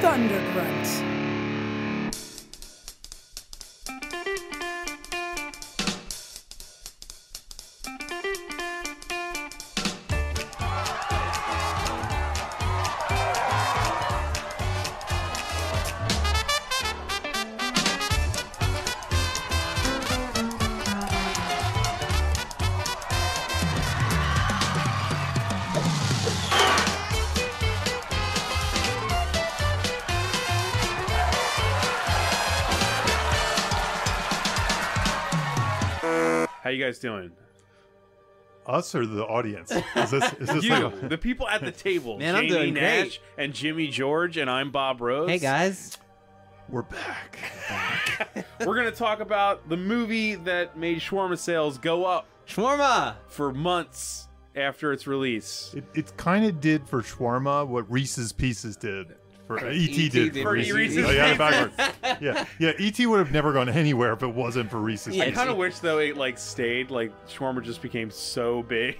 Thunder Grunt. How you guys doing? Us or the audience? Is this You, like the people at the table. Man, I'm Jamie doing Nash great. and Jimmy George, and I'm Bob Rose. Hey guys. we're back? We're going to talk about the movie that made shawarma sales go up Shawarma! for months after its release. It kind of did for shawarma what Reese's Pieces did for E.T. did did for for Reese's. Reese's Oh, yeah, Pieces. backwards. Yeah. E.T. would have never gone anywhere if it wasn't for Reese's. Yeah, I Pieces. kind of wish, though, it like stayed, like shawarma just became so big.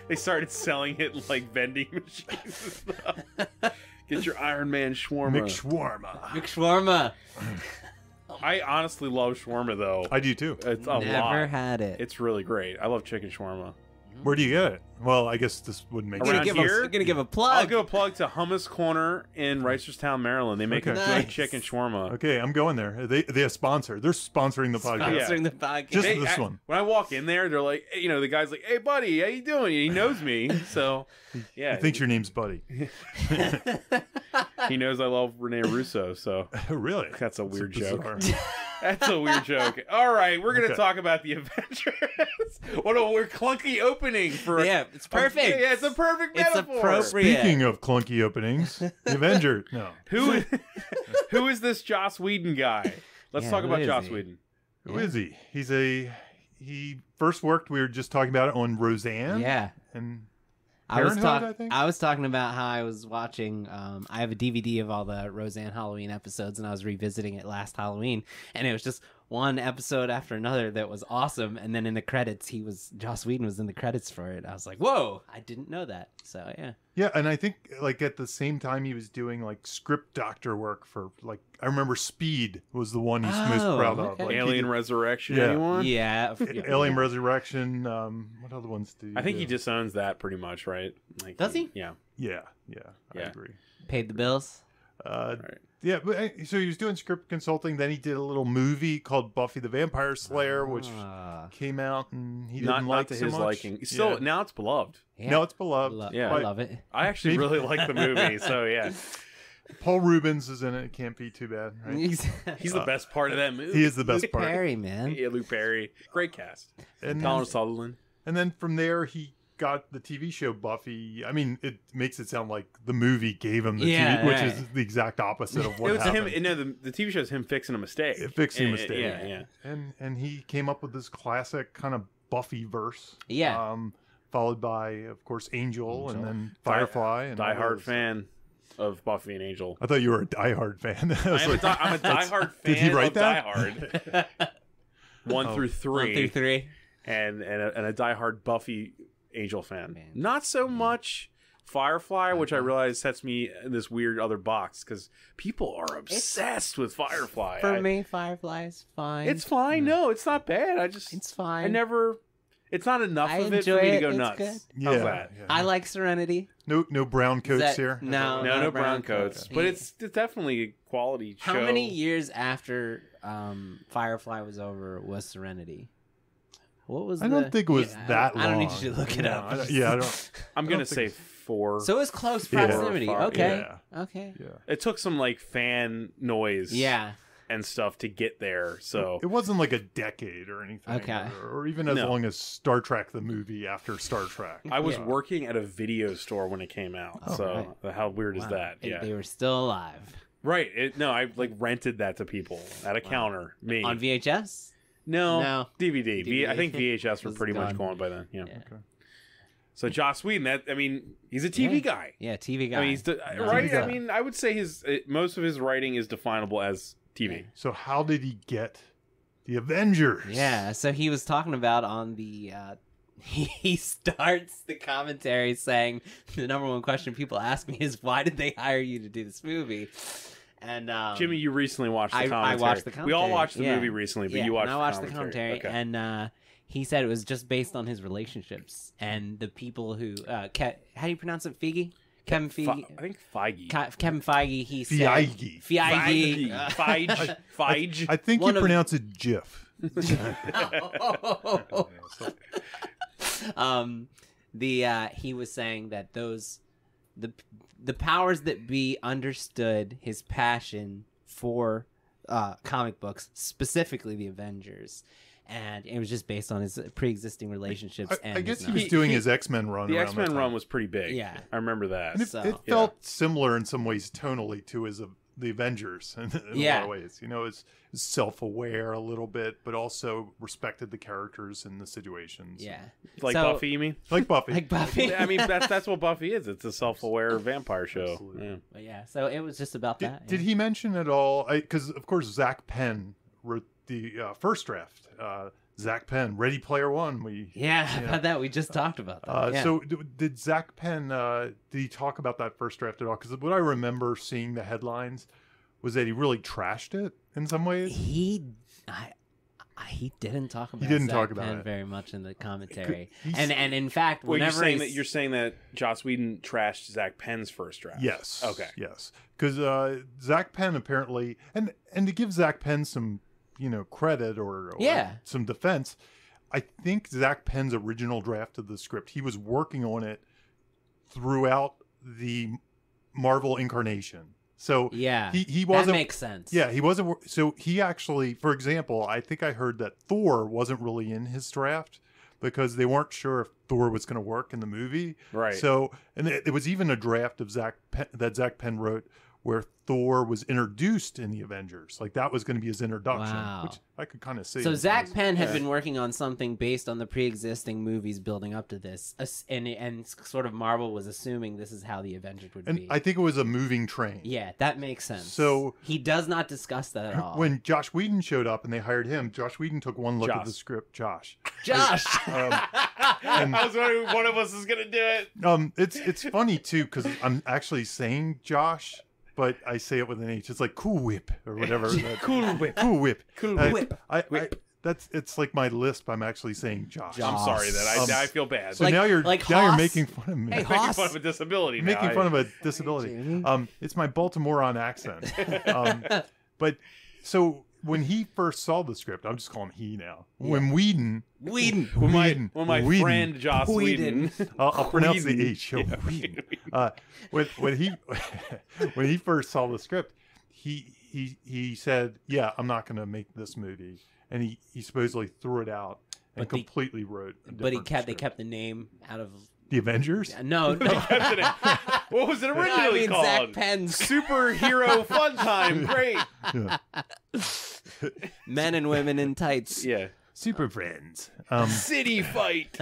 They started selling it in, like, vending machines and stuff. Get your Iron Man shawarma. McShawarma. Big shawarma. I honestly love shawarma, though. I do too. It's a Never lot. had it. It's really great. I love chicken shawarma. Where do you get it? Well, I guess this wouldn't make Around sense. here? We're gonna give a I'll plug. give a plug to Hummus Corner in Reisterstown, Maryland. They make a Okay. good Nice. chicken shawarma. Okay, I'm going there. They a sponsor. They're sponsoring the podcast. Yeah. Sponsoring the podcast. Just They- this one. When I walk in there, they're like, you know, the guy's like, "Hey, buddy, how you doing?" He knows me, so yeah, He thinks your name's Buddy. he knows I love Rene Russo. So Really? that's a weird bizarre. joke. That's a weird joke. All right, we're gonna Okay. talk about the Avengers. What a weird clunky opening for. Yeah, it's perfect. Yeah, it's a perfect It's metaphor. appropriate. Speaking of clunky openings, the Avengers. No. Who is this Joss Whedon guy? Let's Yeah, talk who about is Joss he? Whedon. Who is he? He first worked, we were just talking about it, on Roseanne. Yeah. And I was, Parenthood, I think? I was talking about how I was watching. I have a DVD of all the Roseanne Halloween episodes, and I was revisiting it last Halloween, and it was just one episode after another that was awesome. And then in the credits, Joss Whedon was in the credits for it. I was like, "Whoa! I didn't know that." So yeah, yeah, and I think like at the same time he was doing like script doctor work for like I remember Speed was the one he's most Oh, proud of. okay. Like, he Alien did Resurrection, Yeah. anyone? yeah, Alien Resurrection. What other ones do you I think do? he disowns that pretty much, right? Like, Does he? Yeah. Yeah, I Yeah. agree. paid the bills. Uh, Right. Yeah, but so he was doing script consulting. Then he did a little movie called Buffy the Vampire Slayer, which Ah. came out and he Not didn't like to so his much. liking. Still, Yeah. now it's beloved. Yeah. Now it's beloved. Yeah. I love it. I actually Maybe- really like the movie, so yeah. Paul Rubens is in it. It can't be too bad, right? He's the best part of that movie. He is the best Luke part. Perry, man. Yeah, Luke Perry. Great cast. And Donald Sutherland. And then from there, he got the TV show Buffy. I mean, it makes it sound like the movie gave him the Yeah, TV, which right. is the exact opposite of It what was happened. him. No, the TV show is him fixing a mistake. Fixing a And- mistake. Yeah. And he came up with this classic kind of Buffy verse. Yeah. Followed by, of course, Angel, and then Firefly. And all Die-hard those. fan of Buffy and Angel. I thought you were a diehard fan. I was like, I'm a diehard fan Did he write of that? Die Hard. 1 through 3. 1 through 3. And a diehard Buffy Angel fan. Man. Not so much Firefly, which I realize sets me in this weird other box because people are obsessed with Firefly. For me, Firefly is fine. It's fine. No, it's not bad. It's fine. I never. It's not enough I of it for enjoy me to it. go It's nuts. good. How's yeah, that? yeah. I like Serenity. No brown coats that- here. no. No, not brown brown coats, coats. but it's definitely a quality show. How many years after Firefly was over was Serenity? What was I don't think it was that long. I don't need you to look it No, up. I don't- yeah, I don't. I'm I gonna don't say think 4. So it's close Yeah. proximity. Far- Okay. yeah. Okay. Yeah. it took some like fan noise, Yeah. and stuff to get there. So It wasn't like a decade or anything. Okay. Or even as No. long as Star Trek, the movie after Star Trek. I was Yeah. working at a video store when it came out. Oh, so how weird is Wow. that? And Yeah, They were still alive. right. No, I like rented that to people at a counter. Me On VHS? no, No. DVD. I think VHS were Was pretty much gone. going by then. Yeah. Yeah. Okay. So Joss Whedon, he's a TV guy. Yeah, TV guy. I mean, he's No, right. he's I a- mean, I would say most of his writing is definable as TV. So how did he get the Avengers? Yeah, so he was talking about on the he starts the commentary saying the number one question people ask me is why did they hire you to do this movie? And Jimmy, you recently watched the I commentary. watched the We all commentary. watched the Yeah. movie recently, but Yeah, you watched and I watched the commentary, Okay. and he said it was just based on his relationships and the people who how do you pronounce it? Feige? Kevin Feige. I think Feige. Kevin Feige. He said Feige. Feige. Feige. I think One you of- pronounce it GIF. He was saying that the powers that be understood his passion for comic books, specifically the Avengers, and it was just based on his pre-existing relationships. I And guess his he was doing his X-Men run. The around X-Men that run time. was pretty big. Yeah. I remember that. And it, So- it felt similar in some ways tonally to his the Avengers in a lot of ways. You know, it's self-aware a little bit, but also respected the characters and the situations. Yeah, Like So- Buffy, you mean? Like Buffy. like Buffy. I mean, that's what Buffy is. It's a self-aware vampire show. Absolutely. Yeah. But yeah, so it was just about that. Did he mention at all? Because of course Zach Penn wrote the first draft. Zach Penn, Ready Player One. Yeah, about that we just talked about that. Yeah. So did Zach Penn? Did he talk about that first draft at all? Because what I remember seeing the headlines was that he really trashed it in some ways. he didn't talk about. didn't Zach talk about Penn it. very much in the commentary, He's- and in fact, Well, whenever you're saying that Joss Whedon trashed Zach Penn's first draft. Yes. Okay. Yes. Because Zach Penn apparently, and to give Zach Penn some, credit or some defense, I think Zach Penn's original draft of the script, he was working on it throughout the Marvel incarnation. So yeah, he that wasn't. makes sense. Yeah, he wasn't. So he actually, for example, I think I heard that Thor wasn't really in his draft because they weren't sure if Thor was going to work in the movie. Right. So, and it was even a draft of that Zach Penn wrote where Thor was introduced in the Avengers. Like that was going to be his introduction, Wow. which I could kind of see. So Zach Penn had Yeah. been working on something based on the pre-existing movies building up to this, and sort of Marvel was assuming this is how the Avengers would and be. I think it was a moving train. Yeah, that makes sense. So- he does not discuss that at all. When Joss Whedon showed up and they hired him, Joss Whedon took one look at Joss. the script. Josh. Josh, I was wondering if one of us is gonna do it. It's funny too because I'm actually saying Josh, but I say it with an H. It's like Cool Whip or whatever. Cool Whip. Cool Whip. Cool Whip. It's like my lisp. I'm actually saying Josh. Josh. I'm sorry that I feel bad. So Like- now you're like now you're Hoss? making fun of me. Hey, making Hoss. fun of a disability. You're making now. fun of a disability. Jamie. It's my Baltimorean accent. But so when he first saw the script, I'm just calling him he now. When Whedon, Whedon. When my Whedon. friend Joss Whedon. I'll pronounce the Whedon. H. Whedon. When he when he first saw the script, he said, "Yeah, I'm not going to make this movie," and he supposedly threw it out and But the- completely wrote. But they kept the name out of. the Avengers. No, no. What was it I originally mean, called? Zach Penn's Superhero Fun Time. Great. Yeah. Men and Women in Tights. Yeah. Super Friends. City Fight.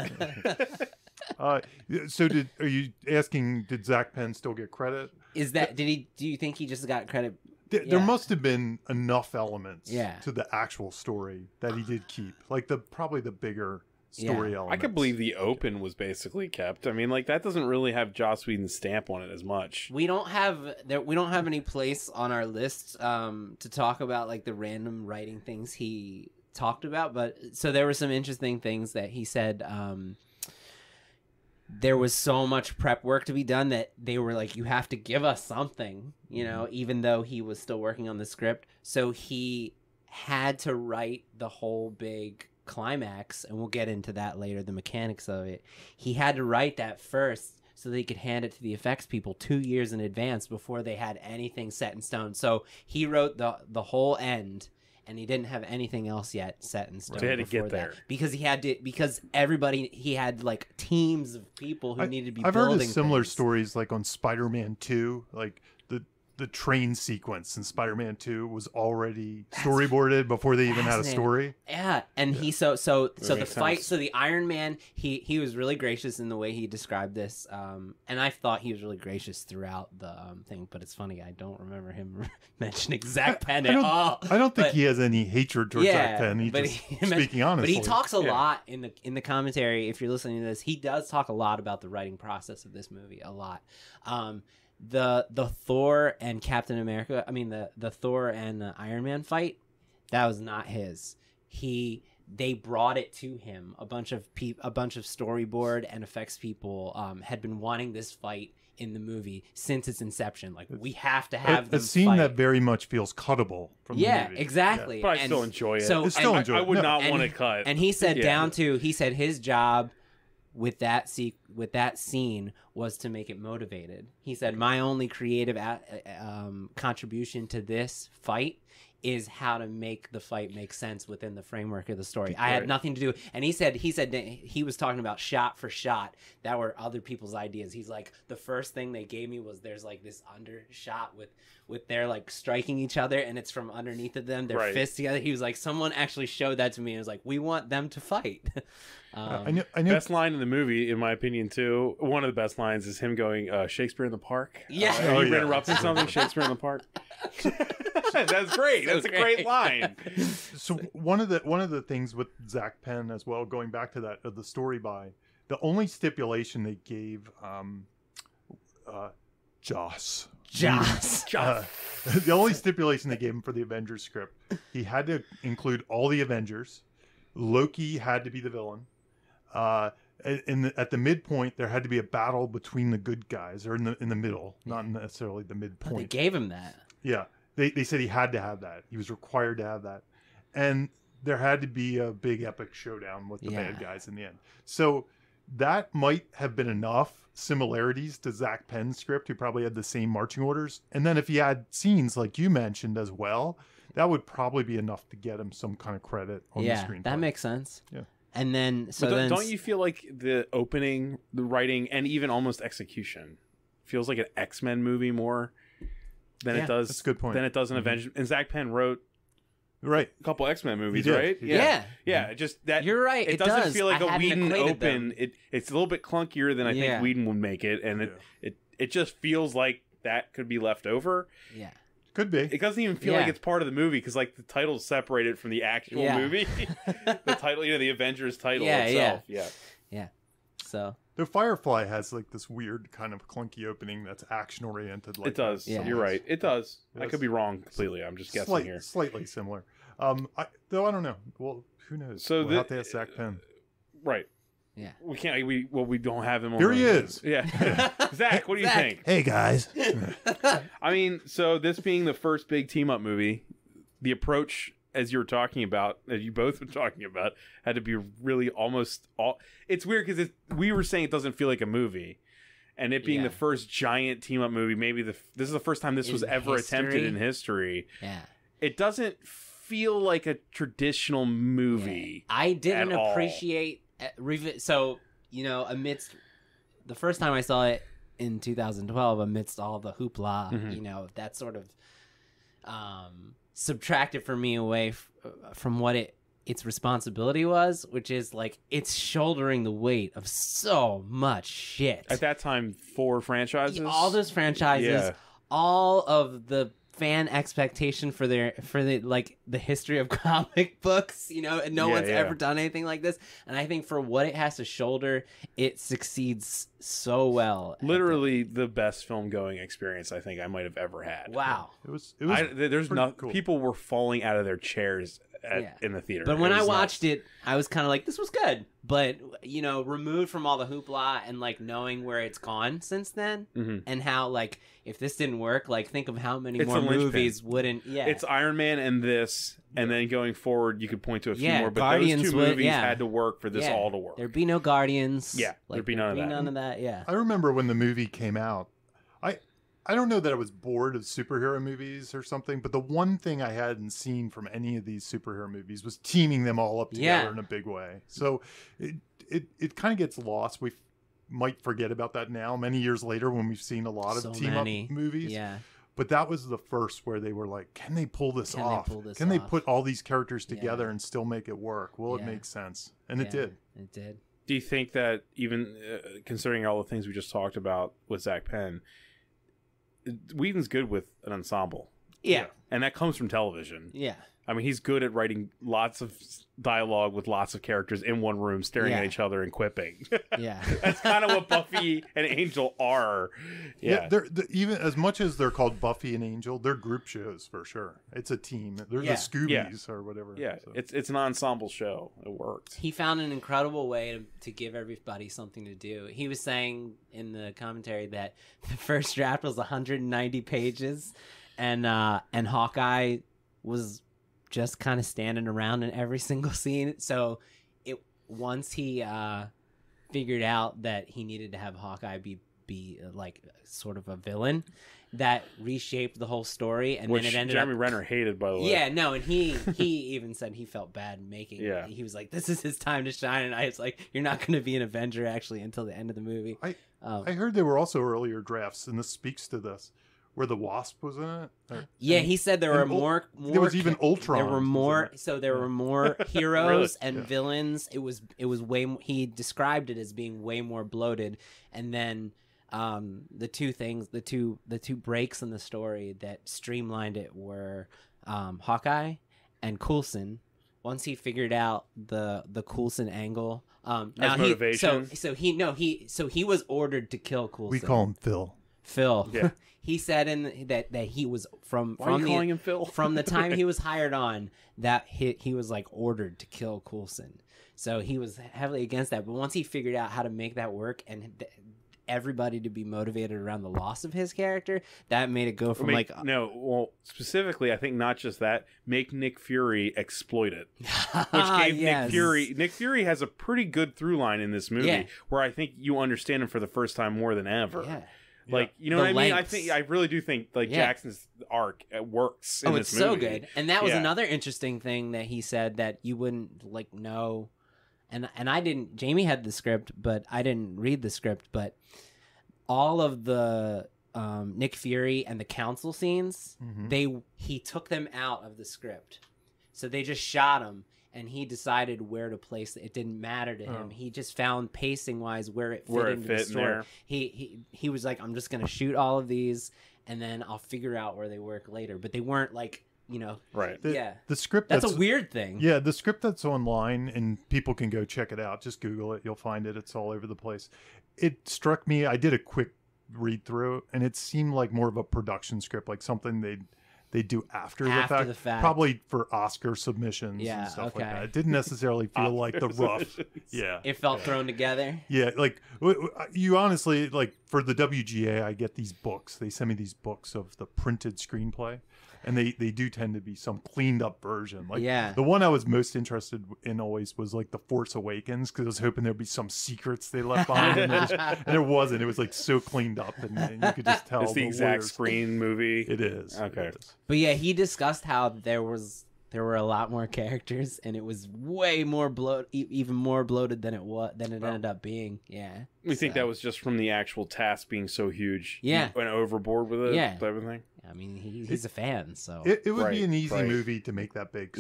So are you asking? Did Zach Penn still get credit? Is that? Do you think he just got credit? There Yeah. must have been enough elements Yeah. to the actual story that he did keep, like probably the bigger story Yeah. elements. I could believe the open was basically kept. I mean, like that doesn't really have Joss Whedon's stamp on it as much. We don't have any place on our list to talk about like the random writing things he talked about, but so there were some interesting things that he said. There was so much prep work to be done that they were like, you have to give us something, even though he was still working on the script. So he had to write the whole big climax, and we'll get into that later, the mechanics of it. He had to write that first so they could hand it to the effects people 2 years in advance before they had anything set in stone. So he wrote the whole end, and he didn't have anything else yet set in stone. So he had to before get that. there. Because everybody, he had like teams of people who needed to be I've heard building of similar things. stories, like on Spider-Man 2, like the train sequence in Spider-Man 2 was already storyboarded before they even had a fascinating. story. Yeah, and he so the makes fight. sense. So the Iron Man, he was really gracious in the way he described this, and I thought he was really gracious throughout the thing. But it's funny, I don't remember him mentioning Zach Penn I at don't- all. I don't think But- he has any hatred towards Zach Penn. He's but just speaking honestly. But he talks a Yeah. lot in the commentary. If you're listening to this, he does talk a lot about the writing process of this movie, a lot. the Thor and Captain America, the Thor and the Iron Man fight, that was not his. They brought it to him. A bunch of storyboard and effects people had been wanting this fight in the movie since its inception. Like, we have to have a scene that very much feels cuttable from the movie. Yeah, exactly. But I still enjoy it. So, I would not want to cut. And he said he said his job with that scene was to make it motivated. He said, my only creative contribution to this fight is how to make the fight make sense within the framework of the story. I had nothing to do. And he said he was talking about shot for shot that were other people's ideas. He's like, the first thing they gave me was there's like this undershot with their like striking each other, and it's from underneath of them, their fists together. He was like, someone actually showed that to me, and was like, we want them to fight. I knew. Best line in the movie, in my opinion, too. One of the best lines is him going, Shakespeare in the Park. Yeah. Are you interrupting something? Shakespeare in the Park. That's great. That's a great line. So one of the things with Zach Penn as well, going back to that the story by, the only stipulation they gave Joss. The only stipulation they gave him for the Avengers script, he had to include all the Avengers. Loki had to be the villain. At the midpoint, there had to be a battle between the good guys, or in the middle, not necessarily the midpoint. They gave him that. Yeah, they said he had to have that. He was required to have that, and there had to be a big epic showdown with the bad guys in the end. So that might have been enough similarities to Zach Penn's script, who probably had the same marching orders. And then if he had scenes like you mentioned as well, that would probably be enough to get him some kind of credit on the screen. That makes sense. Yeah. And then, don't you feel like the opening, the writing, and even almost execution feels like an X-Men movie more than it does? That's a good point. Than it does an Avengers. And Zach Penn wrote a couple X-Men movies, right? Yeah. Just that. You're right. It doesn't feel like a Whedon open. It's a little bit clunkier than I think Whedon would make it, and it just feels like that could be left over. Yeah. Could be. It doesn't even feel like it's part of the movie, because like the title's separated from the actual movie. The title, the Avengers title itself. Yeah. So the Firefly has like this weird kind of clunky opening that's action oriented. Like it does. Yeah. You're right. It does. I could be wrong completely. I'm just guessing here. Slightly similar. Though I don't know. Well, who knows? So we'll have to ask Zach Penn. Right. Yeah. We can't. We don't have him on. Here he is. Yeah. Zach, what do you think? Hey guys. I mean, so this being the first big team up movie, the approach, as you were talking about, as you both were talking about, had to be really almost all. It's weird because we were saying it doesn't feel like a movie, and it being the first giant team up movie, maybe this is the first time this was ever attempted in history. Yeah. It doesn't feel like a traditional movie. Yeah. I didn't appreciate. So, amidst the first time I saw it in 2012, amidst all the hoopla, that sort of subtracted for me away from what its responsibility was, which is like it's shouldering the weight of so much shit. At that time, 4 franchises, all those franchises, all of the fan expectation for the history of comic books, and no one's ever done anything like this. And I think for what it has to shoulder, it succeeds so well. Literally the best film going experience I think I might have ever had. Wow. It was there's no cool. People were falling out of their chairs in the theater. But when I watched it, I was kind of like, this was good. But, removed from all the hoopla and like knowing where it's gone since then, and how like if this didn't work, like think of how many more movies wouldn't. Yeah, it's Iron Man and this, and then going forward, you could point to a few more. But Guardians those 2 movies had to work for this all to work. There'd be no Guardians. Yeah, there'd be none of that. Yeah, I remember when the movie came out. I don't know that I was bored of superhero movies or something, but the one thing I hadn't seen from any of these superhero movies was teaming them all up together in a big way. So it kind of gets lost. We might forget about that now, many years later, when we've seen a lot of team-up movies. Yeah. But that was the first where they were like, can they pull this off? Can they put all these characters together and still make it work? Will it make sense? And it did. It did. Do you think that even considering all the things we just talked about with Zach Penn, Whedon's good with an ensemble? Yeah. And that comes from television. Yeah. I mean, he's good at writing lots of dialogue with lots of characters in one room staring at each other and quipping. Yeah. That's kind of what Buffy and Angel are. Yeah. they're even as much as they're called Buffy and Angel, they're group shows for sure. It's a team. They're the Scoobies or whatever. Yeah, so. it's an ensemble show. It works. He found an incredible way to give everybody something to do. He was saying in the commentary that the first draft was 190 pages, and Hawkeye was just kind of standing around in every single scene. So once he figured out that he needed to have Hawkeye be like sort of a villain, that reshaped the whole story. And Which then it ended Jeremy up... Renner hated, by the way. Yeah, no, and he even said he felt bad making Yeah. it. He was like, this is his time to shine. And I was like, you're not going to be an Avenger actually until the end of the movie. I heard there were also earlier drafts, and this speaks to this, where the Wasp was in it. He said there were more. There was even Ultron. There were more. So there were more heroes and Yeah. villains. It was way. He described it as being way more bloated. And then the two breaks in the story that streamlined it were Hawkeye and Coulson. Once he figured out the Coulson angle, now motivation. So he was ordered to kill Coulson. We call him Phil. Phil. Yeah. He said that he was from Why are you calling him Phil? from the time he was hired on, that he was like ordered to kill Coulson. So he was heavily against that. But once he figured out how to make that work and everybody to be motivated around the loss of his character, that made it go from specifically, I think not just that, make Nick Fury exploit it, which gave Nick Fury has a pretty good through line in this movie, where I think you understand him for the first time more than ever. Yeah. Like, you know what I mean? I really do think like Jackson's arc works in this movie. Oh, it's so good. And that was another interesting thing that he said that you wouldn't like know. And I didn't. Jamie had the script, but I didn't read the script. But all of the Nick Fury and the council scenes, he took them out of the script, so they just shot them. And he decided where to place it. It didn't matter to him. He just found pacing wise where it fit into the story. He was like, I'm just gonna shoot all of these, and then I'll figure out where they work later. But they weren't like, right. The script that's a weird thing. Yeah, the script that's online, and people can go check it out. Just Google it, you'll find it. It's all over the place. It struck me. I did a quick read through, and it seemed like more of a production script, like something they do after the fact, probably for Oscar submissions and stuff like that. It didn't necessarily feel like the rough. Yeah, it felt thrown together. Yeah, like you honestly, like for the WGA, I get these books. They send me these books of the printed screenplay, and they do tend to be some cleaned up version. Like the one I was most interested in always was like The Force Awakens, because I was hoping there'd be some secrets they left behind, and there wasn't. It was like so cleaned up, and you could just tell. It's the exact screen movie. It is. Okay. It is. But yeah, he discussed how there were a lot more characters, and it was way more even more bloated than it ended up being. Yeah. We think that was just from the actual task being so huge. Yeah. Went overboard with it. Yeah. Everything. I mean, he's a fan, so it would be an easy movie to make that big.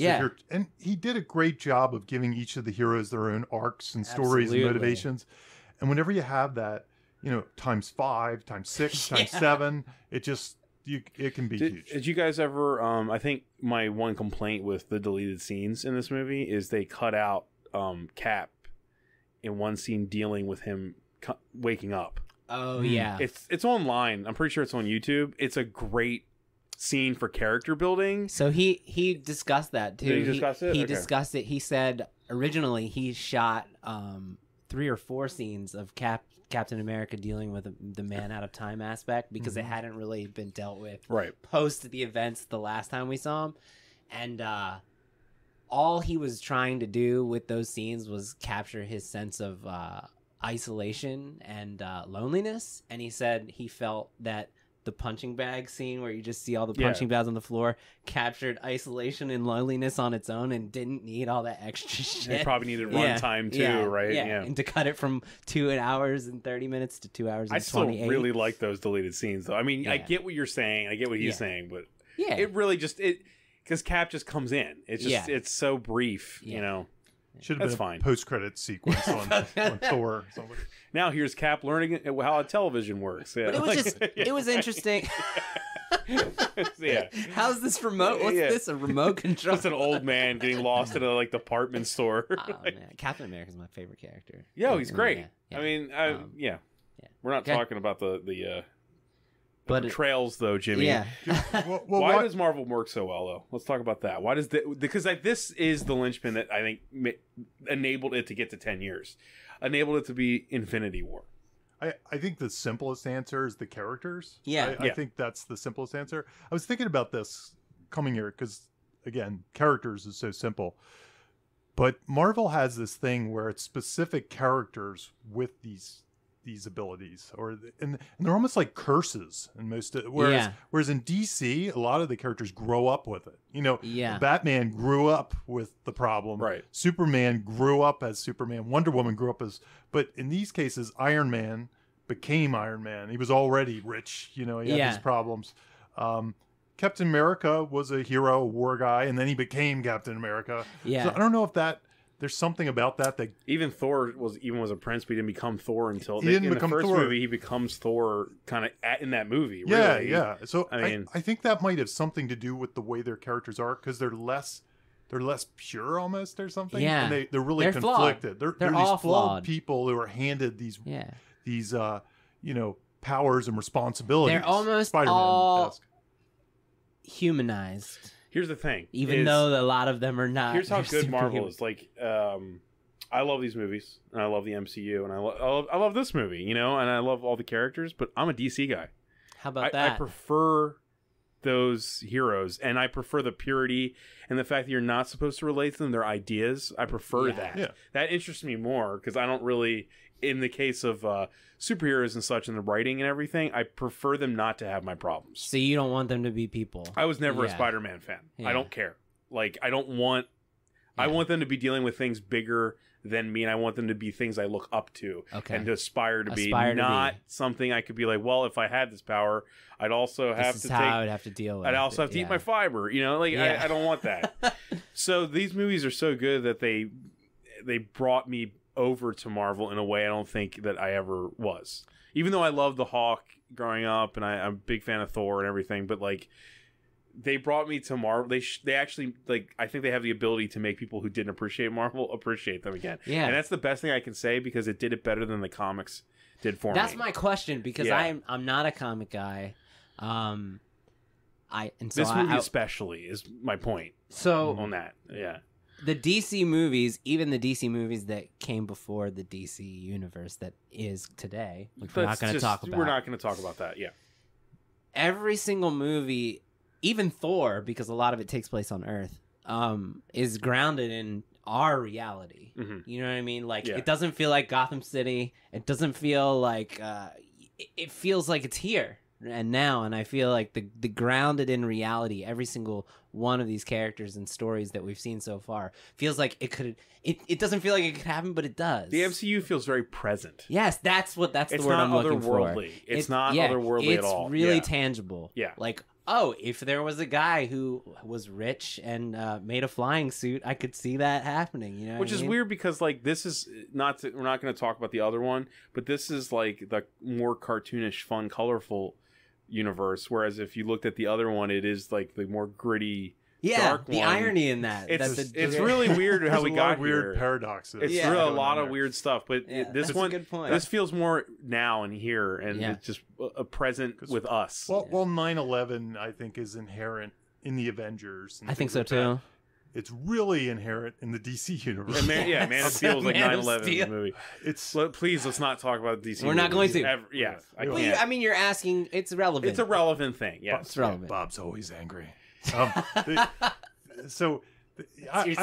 And he did a great job of giving each of the heroes their own arcs and stories and motivations. And whenever you have that, times 5, times 6, times 7, it just it can be huge. Did you guys ever? I think my one complaint with the deleted scenes in this movie is they cut out Cap in one scene dealing with him waking up. Oh yeah, it's online. I'm pretty sure it's on YouTube. It's a great scene for character building. So he discussed that too. Did he discuss it? He discussed it. He said originally he shot 3 or 4 scenes of Captain America dealing with the man out of time aspect, because it hadn't really been dealt with post the events the last time we saw him, and all he was trying to do with those scenes was capture his sense of isolation and loneliness. And he said he felt that the punching bag scene where you just see all the punching bags on the floor captured isolation and loneliness on its own and didn't need all that extra shit. It probably needed runtime too, right? Yeah. And to cut it from 2 hours and 30 minutes to 2 hours and 28. I still really like those deleted scenes though. I mean, I get what you're saying. I get what he's saying, but it really just because Cap just comes in. It's just it's so brief, Should have been a post-credit sequence on Thor or something. Now here's Cap learning how a television works. Yeah. But it was it was interesting. Yeah. How's this remote? What's this? A remote control? It's an old man getting lost in a like department store. Oh man, Captain America's my favorite character. Yeah, he's great. Yeah. I mean, we're not talking about the portrayals though, Jimmy. Yeah. Why does Marvel work so well though? Let's talk about that. Why does because this is the linchpin that I think enabled it to get to 10 years, enabled it to be Infinity War. I think the simplest answer is the characters. Yeah. I think that's the simplest answer. I was thinking about this coming here because, again, characters is so simple. But Marvel has this thing where it's specific characters with these abilities, and they're almost like curses in most. Whereas in DC, a lot of the characters grow up with it. You know, Batman grew up with the problem. Right. Superman grew up as Superman. Wonder Woman grew up as. But in these cases, Iron Man became Iron Man. He was already rich. You know, he had these problems. Captain America was a hero, a war guy, and then he became Captain America. Yeah. So I don't know if there's something about that even Thor was a prince, but he didn't become Thor until in the first movie. He becomes Thor kind of in that movie. Really. Yeah. So I think that might have something to do with the way their characters are because they're less pure almost or something. Yeah, and they're really conflicted. They're all these flawed people who are handed these powers and responsibilities. They're almost Spider-Man all humanized. Here's the thing. Even though a lot of them are not. Here's how good Marvel is. Like, I love these movies, and I love the MCU, and I love this movie, you know, and I love all the characters, but I'm a DC guy. How about that? I prefer those heroes, and I prefer the purity and the fact that you're not supposed to relate to them, their ideas. I prefer that. Yeah. That interests me more, because I don't really, in the case of superheroes and such, and the writing and everything, I prefer them not to have my problems. So you don't want them to be people. I was never a Spider-Man fan. I don't care. Like, I want them to be dealing with things bigger than me, and I want them to be things I look up to and to aspire to be, not something I could be like, well, if I had this power, I'd also have to I would have to deal with I'd also have to eat my fiber, you know, like I don't want that. So these movies are so good that they brought me over to Marvel in a way I don't think that I ever was. Even though I loved the Hawk growing up, and I'm a big fan of Thor and everything, but like, they brought me to Marvel. They actually, like, I think they have the ability to make people who didn't appreciate Marvel appreciate them again. Yeah, and that's the best thing I can say, because it did it better than the comics did for me. That's my question, because I'm not a comic guy. This movie especially is my point. So on that, the DC movies, even the DC movies that came before the DC universe that is today, which we're not going to talk about. We're not going to talk about that. Yeah, every single movie. Even Thor, because a lot of it takes place on Earth, is grounded in our reality. Mm-hmm. You know what I mean? Like, it doesn't feel like Gotham City. It doesn't feel like... it feels like it's here and now, and I feel like the grounded in reality, every single one of these characters and stories that we've seen so far, feels like it could... It doesn't feel like it could happen, but it does. The MCU feels very present. Yes, that's the word I'm looking for. It's not otherworldly at all. It's really tangible. Yeah. Like, oh, if there was a guy who was rich and made a flying suit, I could see that happening. You know, which is weird, because like, this is not. We're not going to talk about the other one, but this is like the more cartoonish, fun, colorful universe. Whereas if you looked at the other one, it is like the more gritty. Dark the one. Irony in that. It's really weird how we got weird paradoxes. It's really a lot of weird stuff, but this one, a good point. This feels more now and here, and it's just a present with us. Well, 9/11, I think, is inherent in the Avengers. I think so too. It's really inherent in the DC universe. And Man of Steel is like 9/11 in the movie. Please, let's not talk about DC. We're not going to. I can't. I mean, you're asking. It's relevant. It's a relevant thing. Yeah, it's relevant. Bob's always angry. That's your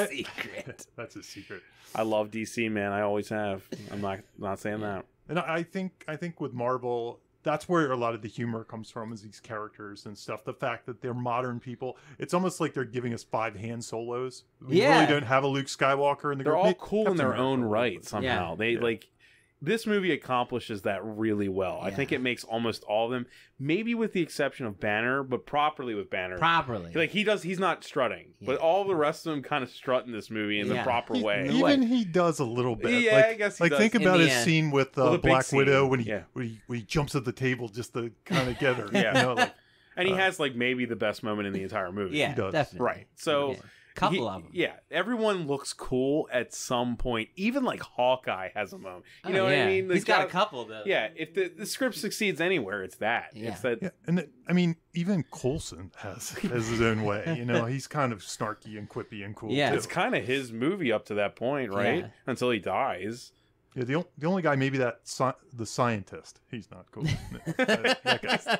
secret. That's a secret. I love DC, man. I always have. I'm not saying that. And I think with Marvel, that's where a lot of the humor comes from, is these characters and stuff. The fact that they're modern people. It's almost like they're giving us 5 hand solos. We really don't have a Luke Skywalker in the group. They're all cool in their own right somehow. Like, this movie accomplishes that really well. I think it makes almost all of them, maybe with the exception of Banner, but properly with Banner. Like, he's not strutting, but all the rest of them kind of strut in this movie in the proper way. Even he does a little bit. Yeah, I guess he does. Think about his scene with Black Widow when he jumps at the table just to kind of get her. You know, like, And he has like maybe the best moment in the entire movie. Yeah, definitely. Right. So couple of them. Yeah, everyone looks cool at some point. Even like Hawkeye has a moment. You know what I mean? He's got a couple though. Yeah, if the script succeeds anywhere, it's that. Yeah. It's that. Yeah, and I mean, even Coulson has his own way. You know, he's kind of snarky and quippy and cool. Yeah, too. It's kind of his movie up to that point, right? Yeah. Until he dies. Yeah, the only guy maybe the scientist. He's not cool. That guy's,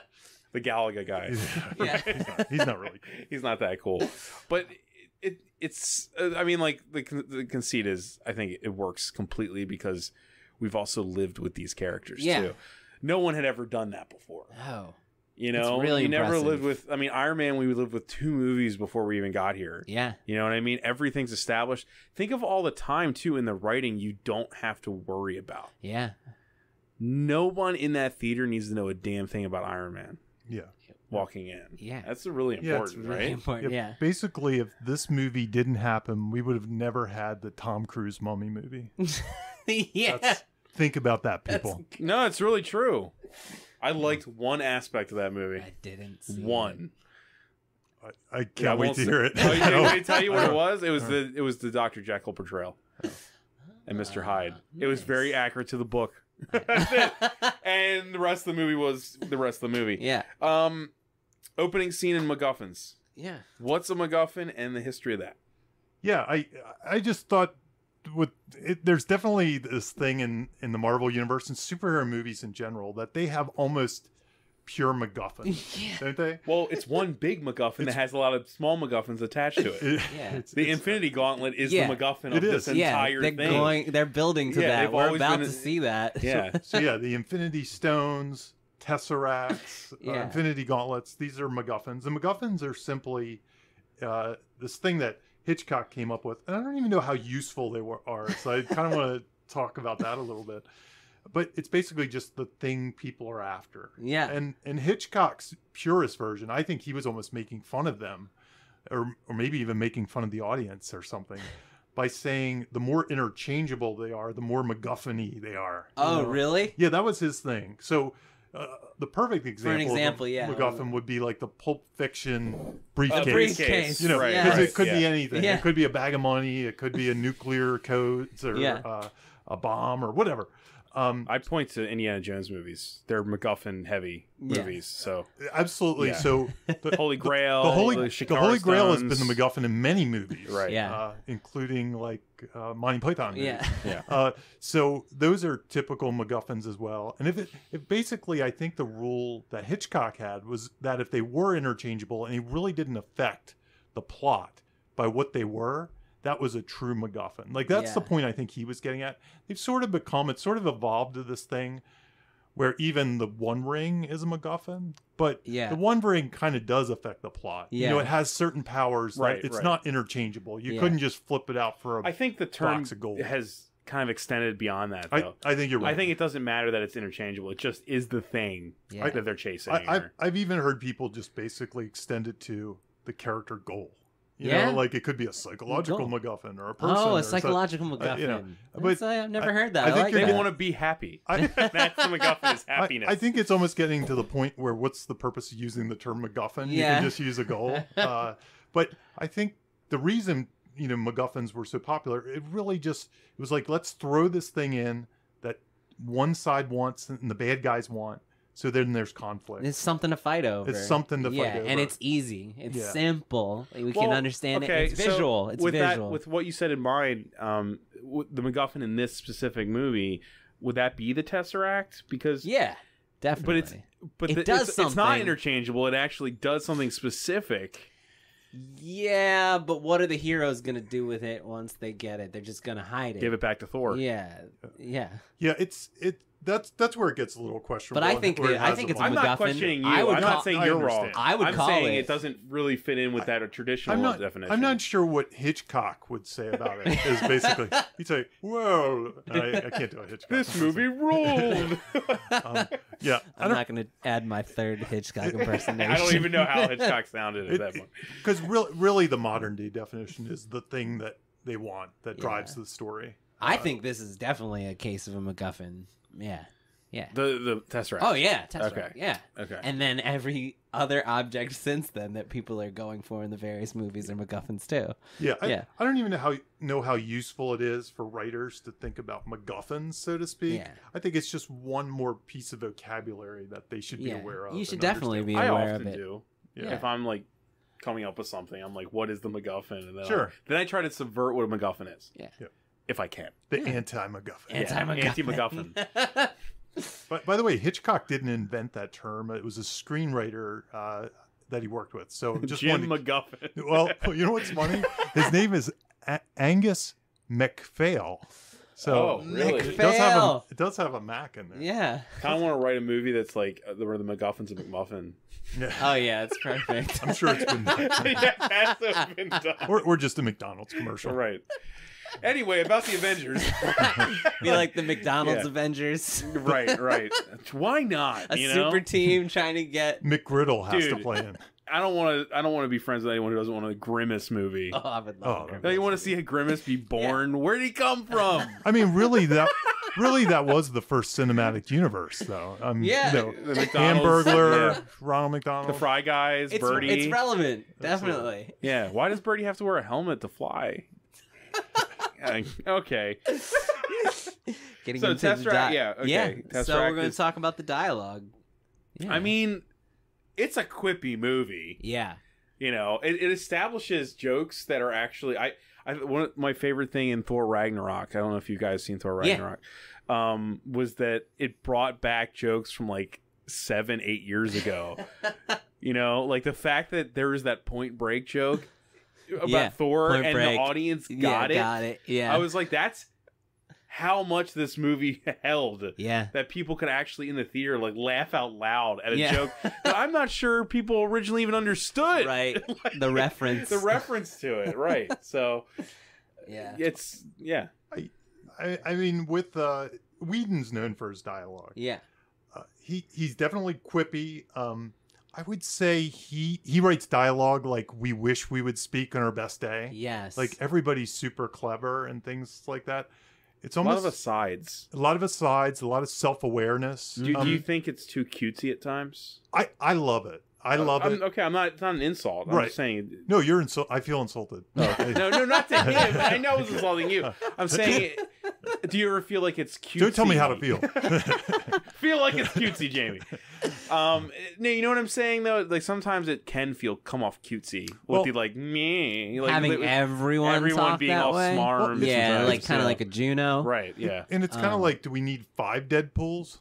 The Galaga guy. Yeah. he's not really cool. He's not that cool. But it's I mean, like the conceit is, I think it works completely because we've also lived with these characters too. No one had ever done that before. Oh. You know, really you never impressive. lived with. I mean, Iron Man. We lived with 2 movies before we even got here. Yeah. You know what I mean? Everything's established. Think of all the time too in the writing you don't have to worry about. Yeah. No one in that theater needs to know a damn thing about Iron Man. Yeah. Walking in. Yeah. That's really important, it's Really right? important. Yeah. Basically, if this movie didn't happen, we would have never had the Tom Cruise Mummy movie. Yeah. Think about that, people. No, it's really true. I liked one aspect of that movie. I didn't see One. I can't wait to hear it. Oh, you want me to tell you what it was? It was the Dr. Jekyll portrayal and Mr. Hyde. It was very accurate to the book. And the rest of the movie was the rest of the movie. Yeah. Opening scene in MacGuffins. Yeah. What's a MacGuffin and the history of that? Yeah, I just thought there's definitely this thing in the Marvel universe and superhero movies in general that they have almost pure MacGuffins, don't they? Well, it's one big MacGuffin that has a lot of small MacGuffins attached to it. The Infinity Gauntlet is the MacGuffin of this entire thing. They're building to that. We're about to see that. Yeah. So the Infinity Stones, Tesseracts, Infinity Gauntlets, these are MacGuffins. The MacGuffins are simply this thing that Hitchcock came up with. And I don't even know how useful they are. So I kind of want to talk about that a little bit. But it's basically just the thing people are after. Yeah. And in Hitchcock's purist version, I think he was almost making fun of them, or maybe even making fun of the audience or something, by saying the more interchangeable they are, the more MacGuffin-y they are. Oh, really? Yeah, that was his thing. So the perfect example of MacGuffin would be like the Pulp Fiction briefcase. Briefcase. You know, because it could be anything. Yeah. It could be a bag of money. It could be a nuclear codes or a bomb or whatever. I point to Indiana Jones movies. They're MacGuffin heavy movies. So absolutely. Yeah. So the Holy Grail, the Holy Grail has Stones. been the MacGuffin in many movies, Right. Yeah. Including like Monty Python movies. Yeah. So those are typical MacGuffins as well. And if basically, I think the rule that Hitchcock had was that if they were interchangeable and he really didn't affect the plot by what they were, that was a true MacGuffin. Like, that's the point I think he was getting at. They've sort of it's sort of evolved to this thing where even the One Ring is a MacGuffin, but the One Ring kind of does affect the plot. Yeah. You know, it has certain powers that it's not interchangeable. You couldn't just flip it out for I think the term box of gold. has kind of extended beyond that, though. I think you're right. I think it doesn't matter that it's interchangeable. It just is the thing that they're chasing. I've even heard people just basically extend it to the character goal. You know, like it could be a psychological MacGuffin or a person. Oh, a psychological MacGuffin. You know, but I've never heard that. I think they want to be happy. That's the MacGuffin is happiness. I think it's almost getting to the point where what's the purpose of using the term MacGuffin? You can just use a goal. But I think the reason, MacGuffins were so popular, it was like, let's throw this thing in that one side wants and the bad guys want. So then there's conflict. It's something to fight over. It's something to fight over. And it's easy. It's simple. We can understand it. It's so visual. It's visual. With what you said in mind, the MacGuffin in this specific movie, would that be the Tesseract? Because definitely. It does something. It's not interchangeable. It actually does something specific. Yeah, but what are the heroes going to do with it once they get it? They're just going to hide it. Give it back to Thor. Yeah. Yeah, that's where it gets a little questionable. But I think it's a I'm MacGuffin. not questioning you. I'm not saying you're wrong. I'm saying it doesn't really fit in with that traditional definition. I'm not sure what Hitchcock would say about it. Is basically he'd say, "Whoa, I can't do a Hitchcock. This movie ruled." I'm not going to add my third Hitchcock impersonation. I don't even know how Hitchcock sounded at that point. Because really, the modern day definition is the thing that they want that drives the story. I think this is definitely a case of a MacGuffin. Yeah. Yeah. The Tesseract. Oh yeah, Tesseract. Okay. Yeah. Okay. And then every other object since then that people are going for in the various movies are MacGuffins too. Yeah. Yeah. I don't even know how useful it is for writers to think about MacGuffins, so to speak. Yeah. I think it's just one more piece of vocabulary that they should be aware of. You should and definitely understand. be I aware often of it. do. Yeah. If I'm like coming up with something, I'm like, what is the MacGuffin? And then Sure. then I try to subvert what a MacGuffin is. Yeah. If I can. The anti-MacGuffin. Anti-MacGuffin. But by the way, Hitchcock didn't invent that term. It was a screenwriter that he worked with. So just Jim MacGuffin. Well, you know what's funny? His name is Angus MacPhail. So really? it does have a Mac in there. Yeah. I kind of want to write a movie that's like where the MacGuffin's a McMuffin. Yeah. Oh yeah, it's perfect. I'm sure it's been done. Yeah, it has to have been done. Or just a McDonald's commercial. Right. Anyway, about the Avengers. Be like the McDonald's Yeah. Avengers. Right. Why not? A super team trying to get. McGriddle has to Dude. play in. I don't want to be friends with anyone who doesn't want a Grimace movie. Oh, I would love Oh, it. Don't you want to see a Grimace be born? Where'd he come from? I mean, really, that was the first cinematic universe, though. Yeah. You know, The McDonald's, Hamburglar, yeah. Ronald The McDonald. Fry Guys, It's Birdie. relevant, Absolutely. definitely. Yeah, why does Birdie have to wear a helmet to fly? Okay. Getting So into the Tesseract, yeah, okay. Yeah. So Tesseract we're going is- to talk about the dialogue. Yeah. I mean, it's a quippy movie. yeah. You know, it establishes jokes that are actually one of my favorite thing in Thor Ragnarok. I don't know if you guys seen Thor Ragnarok. Was that it brought back jokes from like 7-8 years ago. You know, like the fact that there was that Point Break joke about Thor Point and Break. the audience got it. Yeah. I was like, that's how much this movie held. Yeah. That people could actually in the theater like laugh out loud at a Yeah. joke that I'm not sure people originally even understood. Right. Like, The reference. the reference to it, right? So Yeah. it's I mean, with Whedon's known for his dialogue. Yeah. He's definitely quippy. I would say he writes dialogue like we wish we would speak on our best day. Yes. Like everybody's super clever and things like that. It's a lot almost of asides. a lot of self-awareness. Do you think it's too cutesy at times? I love it. I love it. Okay, it's not an insult. I'm Right. just saying. No, I feel insulted. No, not to him. I know I was insulting you. I'm saying, do you ever feel like it's cutesy? Don't tell me how to feel. Feel like it's cutesy, Jamie. No, you know what I'm saying though. Like sometimes it can come off cutesy with Well, the like me, like having everyone talk being that all way. smart. Yeah, sometimes, like kind of so- like a Juno. right. Yeah. And it's kind of like, do we need 5 Deadpools?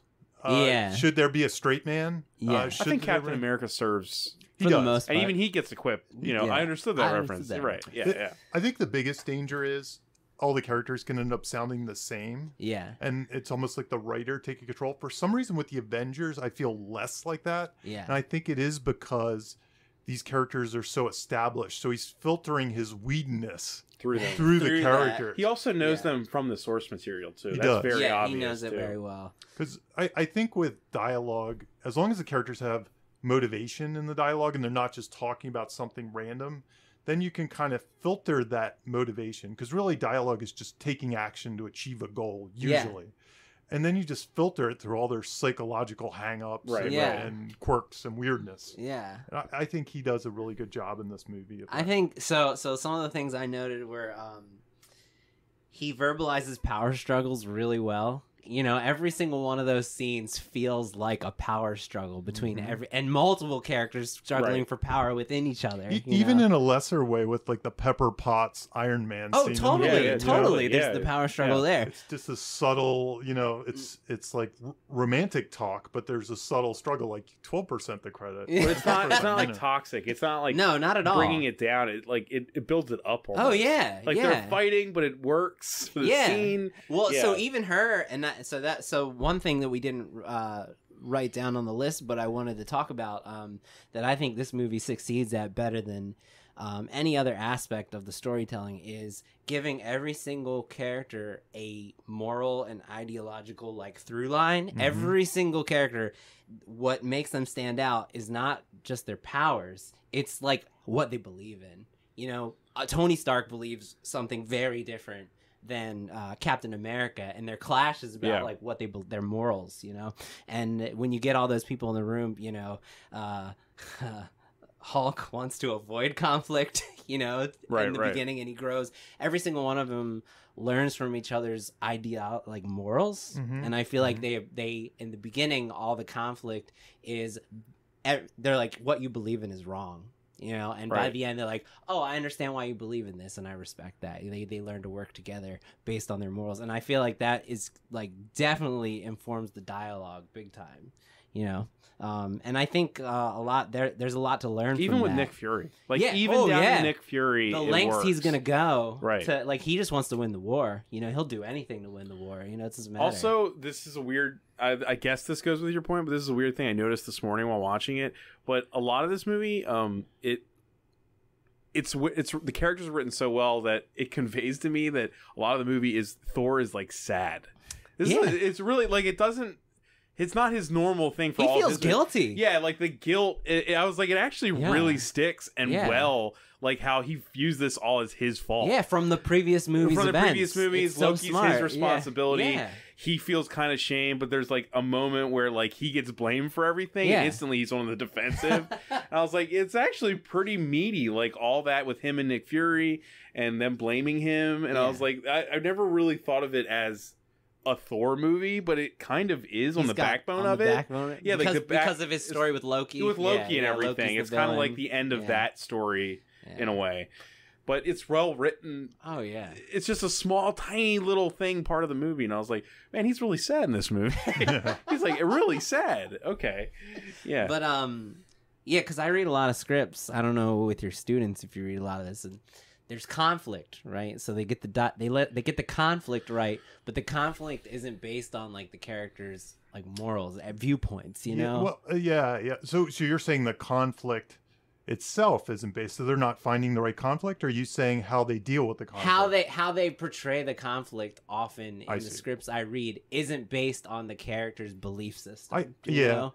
Yeah. Should there be a straight man? Yeah. I think Captain America serves, For the most part. and even he gets a quip. You know, Yeah. I understood that I reference. understood that Right. Yeah. I think the biggest danger is all the characters can end up sounding the same. Yeah. And it's almost like the writer taking control. For some reason with the Avengers, I feel less like that. Yeah. And I think it is because these characters are so established. So he's filtering his Whedonness Through them. through the Through characters. He also knows Yeah. them from the source material too. He That's does. very Yeah, obvious. he knows it too. very well. Because I think with dialogue, as long as the characters have motivation in the dialogue and they're not just talking about something random, then you can kind of filter that motivation. Because really, dialogue is just taking action to achieve a goal, usually. And then you just filter it through all their psychological hang-ups Right. and, Yeah. and quirks and weirdness. Yeah. And I think he does a really good job in this movie. of I that. think so. So some of the things I noted were he verbalizes power struggles really well. You know, every single one of those scenes feels like a power struggle between and multiple characters struggling Right. for power within each other. you Even know? in a lesser way with like the Pepper Potts Iron Man Oh, scene. totally, Yeah, totally. yeah. There's the power struggle there. It's just a subtle, it's like romantic talk, but there's a subtle struggle, like 12% the credit. Yeah. But it's not like You know. toxic. It's not like No, not at all. bringing it down. It builds it up. Almost. Oh yeah, Like yeah. they're fighting, but it works for the Yeah. scene. Well, Yeah. so even her and so one thing that we didn't write down on the list, but I wanted to talk about that I think this movie succeeds at better than any other aspect of the storytelling is giving every single character a moral and ideological like through line. Every single character, what makes them stand out is not just their powers; it's like what they believe in. You know, Tony Stark believes something very different than Captain America, and their clash is about like what their morals, you know. And when you get all those people in the room, you know, Hulk wants to avoid conflict, you know, in the beginning, and he grows. Every single one of them learns from each other's like morals, and I feel like they in the beginning, all the conflict is they're like, what you believe in is wrong, you know, and by the end they're like, oh, I understand why you believe in this, and I respect that. They learn to work together based on their morals, and I feel like that is like definitely informs the dialogue big time, you know. And I think a lot there's a lot to learn even from with that. Nick Fury, like even down to Nick Fury, the lengths he's gonna go, to, like, he just wants to win the war, you know. He'll do anything to win the war, you know. It doesn't matter. Also, this is a weird, I guess this goes with your point, but this is a weird thing I noticed this morning while watching it. But a lot of this movie, it's the characters are written so well that it conveys to me that a lot of the movie is Thor is like sad. It's really like it doesn't. It's not his normal thing for all He of feels his guilty. Yeah, like the guilt. I was like, it actually really sticks and well, like how he views this all as his fault. Yeah, from the previous movies. From the previous movies, Loki's his responsibility. Yeah. He feels kind of shame, but there's like a moment where like he gets blamed for everything, and instantly he's on the defensive. And I was like, it's actually pretty meaty, like all that with him and Nick Fury and them blaming him. And I was like, I never really thought of it as a Thor movie, but it kind of is on the backbone of it. Yeah, because of his story with Loki. With Loki and everything. It's kind of like the end of that story in a way. But it's well written. Oh, yeah. It's just a small, tiny little thing part of the movie. And I was like, man, he's really sad in this movie. He's like, really sad. Okay. Yeah. But, yeah, because I read a lot of scripts. I don't know with your students if you read a lot of this. And there's conflict, right? So they get they get the conflict right, but the conflict isn't based on like the characters' like morals and viewpoints, you know? Well, yeah. So you're saying the conflict itself isn't based, so they're not finding the right conflict, or are you saying how they deal with the conflict? How they portray the conflict often in the scripts I read isn't based on the character's belief system. Yeah,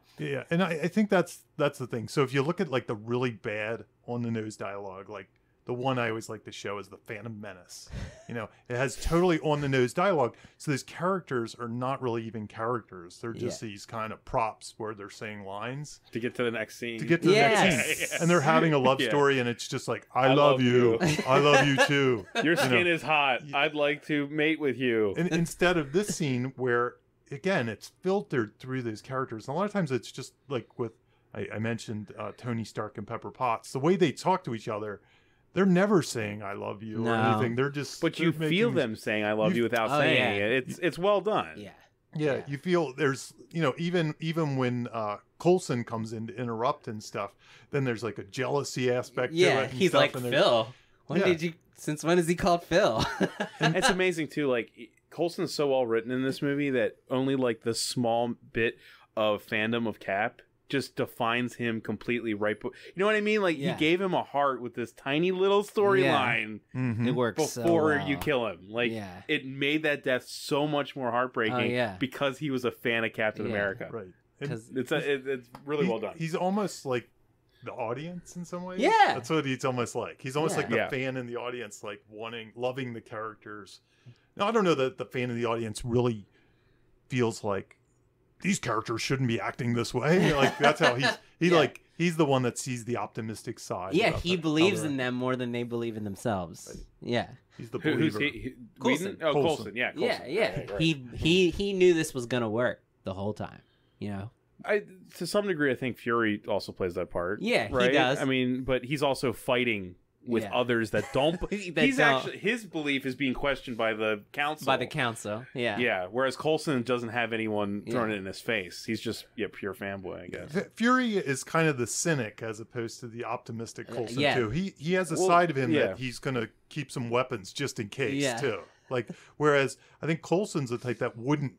and I think that's the thing. So if you look at like the really bad on the nose dialogue, like the one I always like to show is the Phantom Menace. You know, it has totally on the nose dialogue. So these characters are not really even characters. They're just these kind of props where they're saying lines to get to the next scene. And they're having a love story, and it's just like, I love you. I love you too. Your skin is hot. I'd like to mate with you. And instead of this scene where, again, it's filtered through these characters. And a lot of times it's just like with, I mentioned Tony Stark and Pepper Potts. The way they talk to each other, they're never saying "I love you" or anything. They're just. But you feel them saying "I love you" without saying it. It's well done. Yeah. You feel there's, you know, even when Coulson comes in to interrupt and stuff, then there's like a jealousy aspect to it. Yeah, he's like, Phil. Since when is he called Phil? And it's amazing too. Like Coulson's so well written in this movie that only like the small bit of fandom of Cap just defines him completely, right? You know what I mean? Like you gave him a heart with this tiny little storyline. It works before you kill him. Like it made that death so much more heartbreaking because he was a fan of Captain America. Right. Because it's really well done. He's almost like the audience in some ways. Yeah, that's what he's almost like. He's almost like the fan in the audience, like loving the characters. Now I don't know that the fan in the audience really feels like these characters shouldn't be acting this way. Like that's how he's the one that sees the optimistic side. Yeah, he believes in them more than they believe in themselves. Right. Yeah, he's the believer. Coulson. Oh, Coulson. Yeah, Coulson. Yeah. Right. He knew this was gonna work the whole time. You know. To some degree, I think Fury also plays that part. Yeah, right? He does. I mean, but he's also fighting with others that don't. Actually his belief is being questioned by the council. Yeah. Whereas Coulson doesn't have anyone throwing it in his face. He's just pure fanboy, I guess. Fury is kind of the cynic as opposed to the optimistic Coulson too. He has a side of him that he's going to keep some weapons just in case too. Like whereas I think Coulson's the type that wouldn't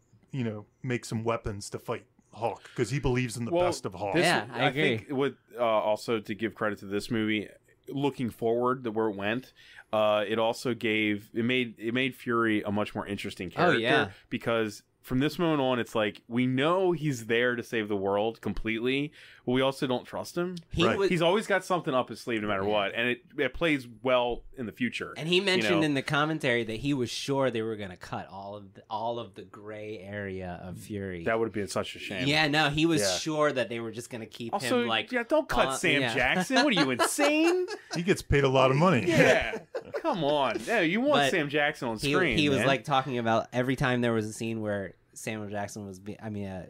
make some weapons to fight Hulk because he believes in the best of Hulk. I agree. Think with also to give credit to this movie. Looking forward to where it went, it also made Fury a much more interesting character because from this moment on, it's like we know he's there to save the world completely, but we also don't trust him. He's always got something up his sleeve no matter what, and it plays well in the future. And he mentioned in the commentary that he was sure they were going to cut all of the gray area of Fury. That would have been such a shame. Yeah, no, he was sure that they were just going to keep him like... Yeah, don't cut Sam Jackson. What are you, insane? He gets paid a lot of money. Yeah, come on. Yeah, you want Sam Jackson on screen. He was like talking about every time there was a scene where Samuel Jackson was,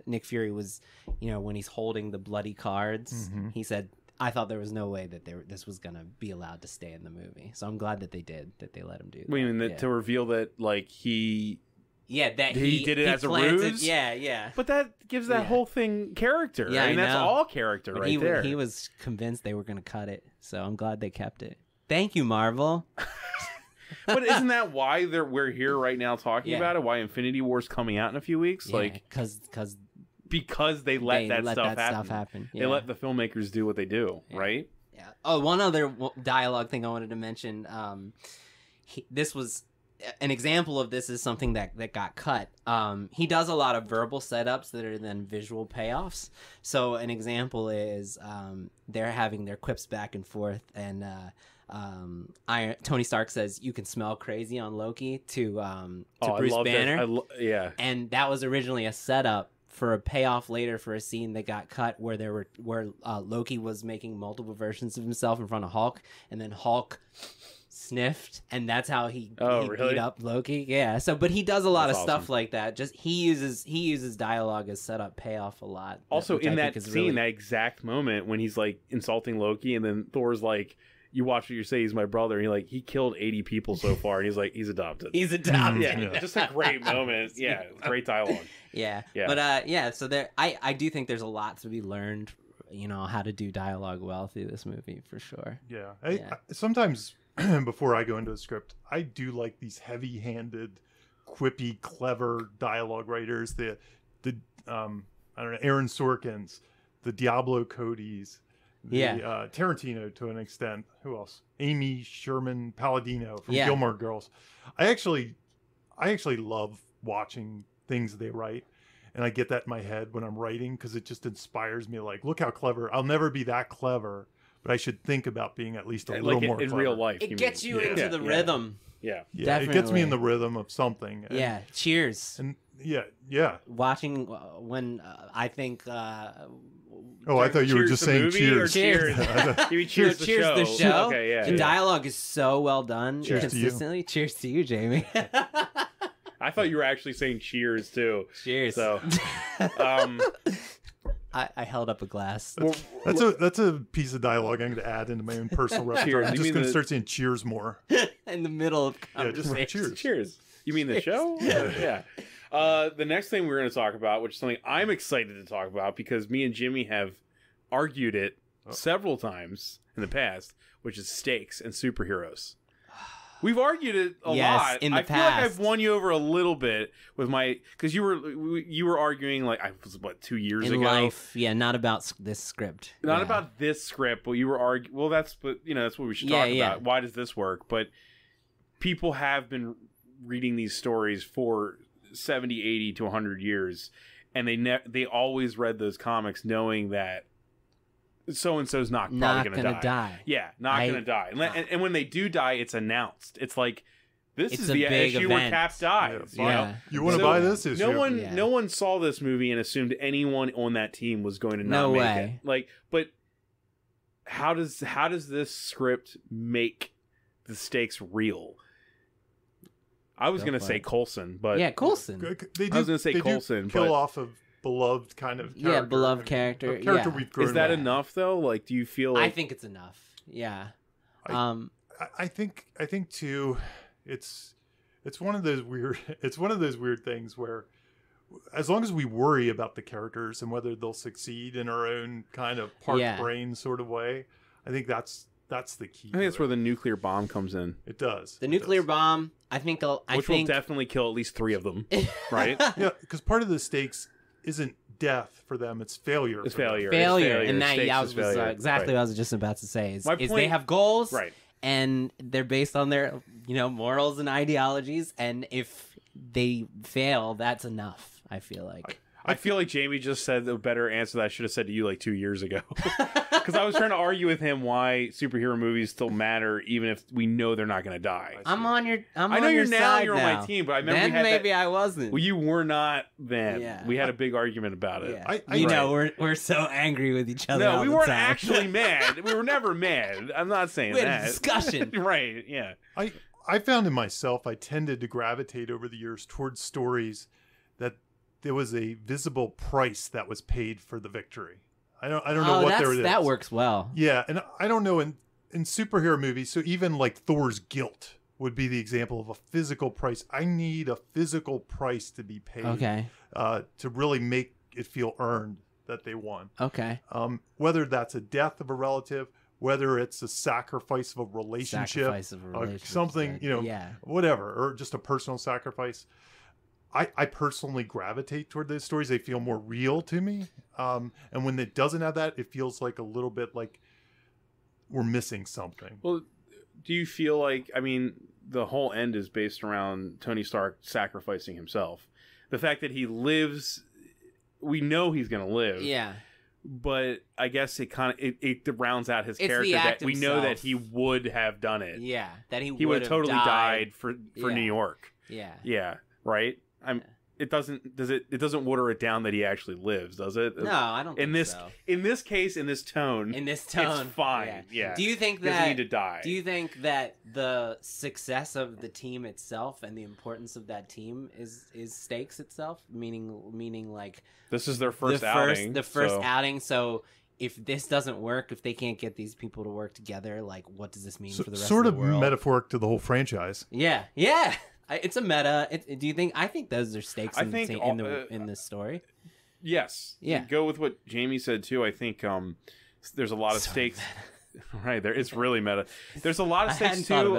Nick Fury was, when he's holding the bloody cards, he said, I thought there was no way that this was going to be allowed to stay in the movie. So I'm glad that they let him do that. What do you mean, to reveal that, like, he... Yeah, that he did it as a ruse? Yeah. But that gives that whole thing character. Yeah, I mean, that's all character there. He was convinced they were going to cut it, so I'm glad they kept it. Thank you, Marvel. But isn't that why we're here right now talking about it? Why Infinity War's coming out in a few weeks? Yeah, like, because they let that stuff happen. Yeah. They let the filmmakers do what they do, right? Yeah. Oh, one other dialogue thing I wanted to mention. This was an example of this is something that got cut. He does a lot of verbal setups that are then visual payoffs. So an example is they're having their quips back and forth, and Tony Stark says, "You can smell crazy" on Loki to Bruce Banner. And that was originally a setup for a payoff later for a scene that got cut where Loki was making multiple versions of himself in front of Hulk, and then Hulk sniffed, and that's how he beat up Loki. Yeah. So, but he does a lot of stuff like that. Just he uses dialogue as setup payoff a lot. Also, in that scene, that exact moment when he's like insulting Loki, and then Thor's like, "You watch what you say. He's my brother." And he killed 80 people so far, and he's like, "He's adopted." He's adopted. Yeah, just a great moment. Yeah, great dialogue. Yeah. But so there, I do think there's a lot to be learned. How to do dialogue well through this movie for sure. Yeah. I sometimes before I go into a script, I do like these heavy-handed, quippy, clever dialogue writers. The I don't know, Aaron Sorkins, the Diablo Codys. Tarantino to an extent. Who else? Amy Sherman Palladino from Gilmore Girls. I actually love watching things they write, and I get that in my head when I'm writing because it just inspires me. Like, look how clever! I'll never be that clever, but I should think about being at least a little more in clever. Real life. It gets you into the rhythm. Yeah, it gets me in the rhythm of something. And, Cheers. And watching when I think. I thought you were just saying cheers. Cheers. Cheers the show. Okay, yeah. The dialogue is so well done consistently. Cheers to you, Jamie. I thought you were actually saying cheers too. Cheers. So, I held up a glass. That's a piece of dialogue I'm going to add into my own personal repertoire. I'm just going to start saying cheers more in the middle of conversation. Cheers. You mean the show? Yeah. The next thing we're going to talk about, which is something I'm excited to talk about because me and Jimmy have argued it several times in the past, which is stakes and superheroes. We've argued it a lot. In the past. I feel like I've won you over a little bit with because you were arguing like I was 2 years ago. In life, not about this script. Not about this script, but you were arguing. Well, that's what we should talk about. Why does this work? But people have been reading these stories for 70, 80 to 100 years, and they always read those comics knowing that so and so's not probably gonna die. Yeah, not gonna die. And when they do die, it's announced. It's like this is the issue where Cap dies. You want to buy this issue? No one saw this movie and assumed anyone on that team was going to not make it. Like, but how does this script make the stakes real? I was going to say Coulson, but Coulson. I was going to say Coulson, but kill off a beloved kind of character. Beloved character. We've grown. Is that enough though? Like, do you feel like... I think it's enough. Yeah. I think too. It's one of those weird things where, as long as we worry about the characters and whether they'll succeed in our own kind of part brain sort of way, I think that's the key. I think that's where the nuclear bomb comes in. It does. The nuclear bomb, I think will definitely kill at least 3 of them, right? Yeah, because part of the stakes isn't death for them; it's failure. It's failure. And that was exactly what I was just about to say. Is they have goals, right? And they're based on their morals and ideologies, and if they fail, that's enough. I feel like. I feel like Jamie just said the better answer that I should have said to you like 2 years ago. Because I was trying to argue with him why superhero movies still matter, even if we know they're not going to die. I'm on your. I know you're now. You're on my team, but I remember then we had maybe I wasn't. Well, you were not then. Yeah. We had a big argument about it. Yeah. We're so angry with each other. No, all we the weren't time. actually mad. We were never mad. I'm not saying We had that. a discussion. Right? Yeah. I found in myself I tended to gravitate over the years towards stories that there was a visible price that was paid for the victory. I don't know what there is. That works well. Yeah, and I don't know in superhero movies. So even like Thor's guilt would be the example of a physical price. I need a physical price to be paid. Okay. To really make it feel earned that they won. Okay. Whether that's a death of a relative, whether it's a sacrifice of a relationship, something, whatever, or just a personal sacrifice. I personally gravitate toward those stories. They feel more real to me. And when it doesn't have that, it feels like a little bit like we're missing something. Well, do you feel like, I mean, the whole end is based around Tony Stark sacrificing himself. The fact that he lives, we know he's going to live. Yeah. But I guess it kind of it rounds out his character that we know that he would have done it. Yeah, that he would have totally died for New York. Yeah. Yeah, right? It doesn't water it down that he actually lives, does it? No, I don't think so. In this case, in this tone, it's fine. Yeah. Do you think that doesn't need to die? Do you think that the success of the team itself and the importance of that team is stakes itself? Meaning like this is their first outing. The first outing. So if this doesn't work, if they can't get these people to work together, like what does this mean for the rest of the world? Sort of metaphoric to the whole franchise. Yeah. Yeah. It's a meta. Do you think? I think those are stakes in this story. Yes. Yeah. Go with what Jamie said too. I think there's a lot of stakes. Right there, it's really meta. There's a lot of stakes too.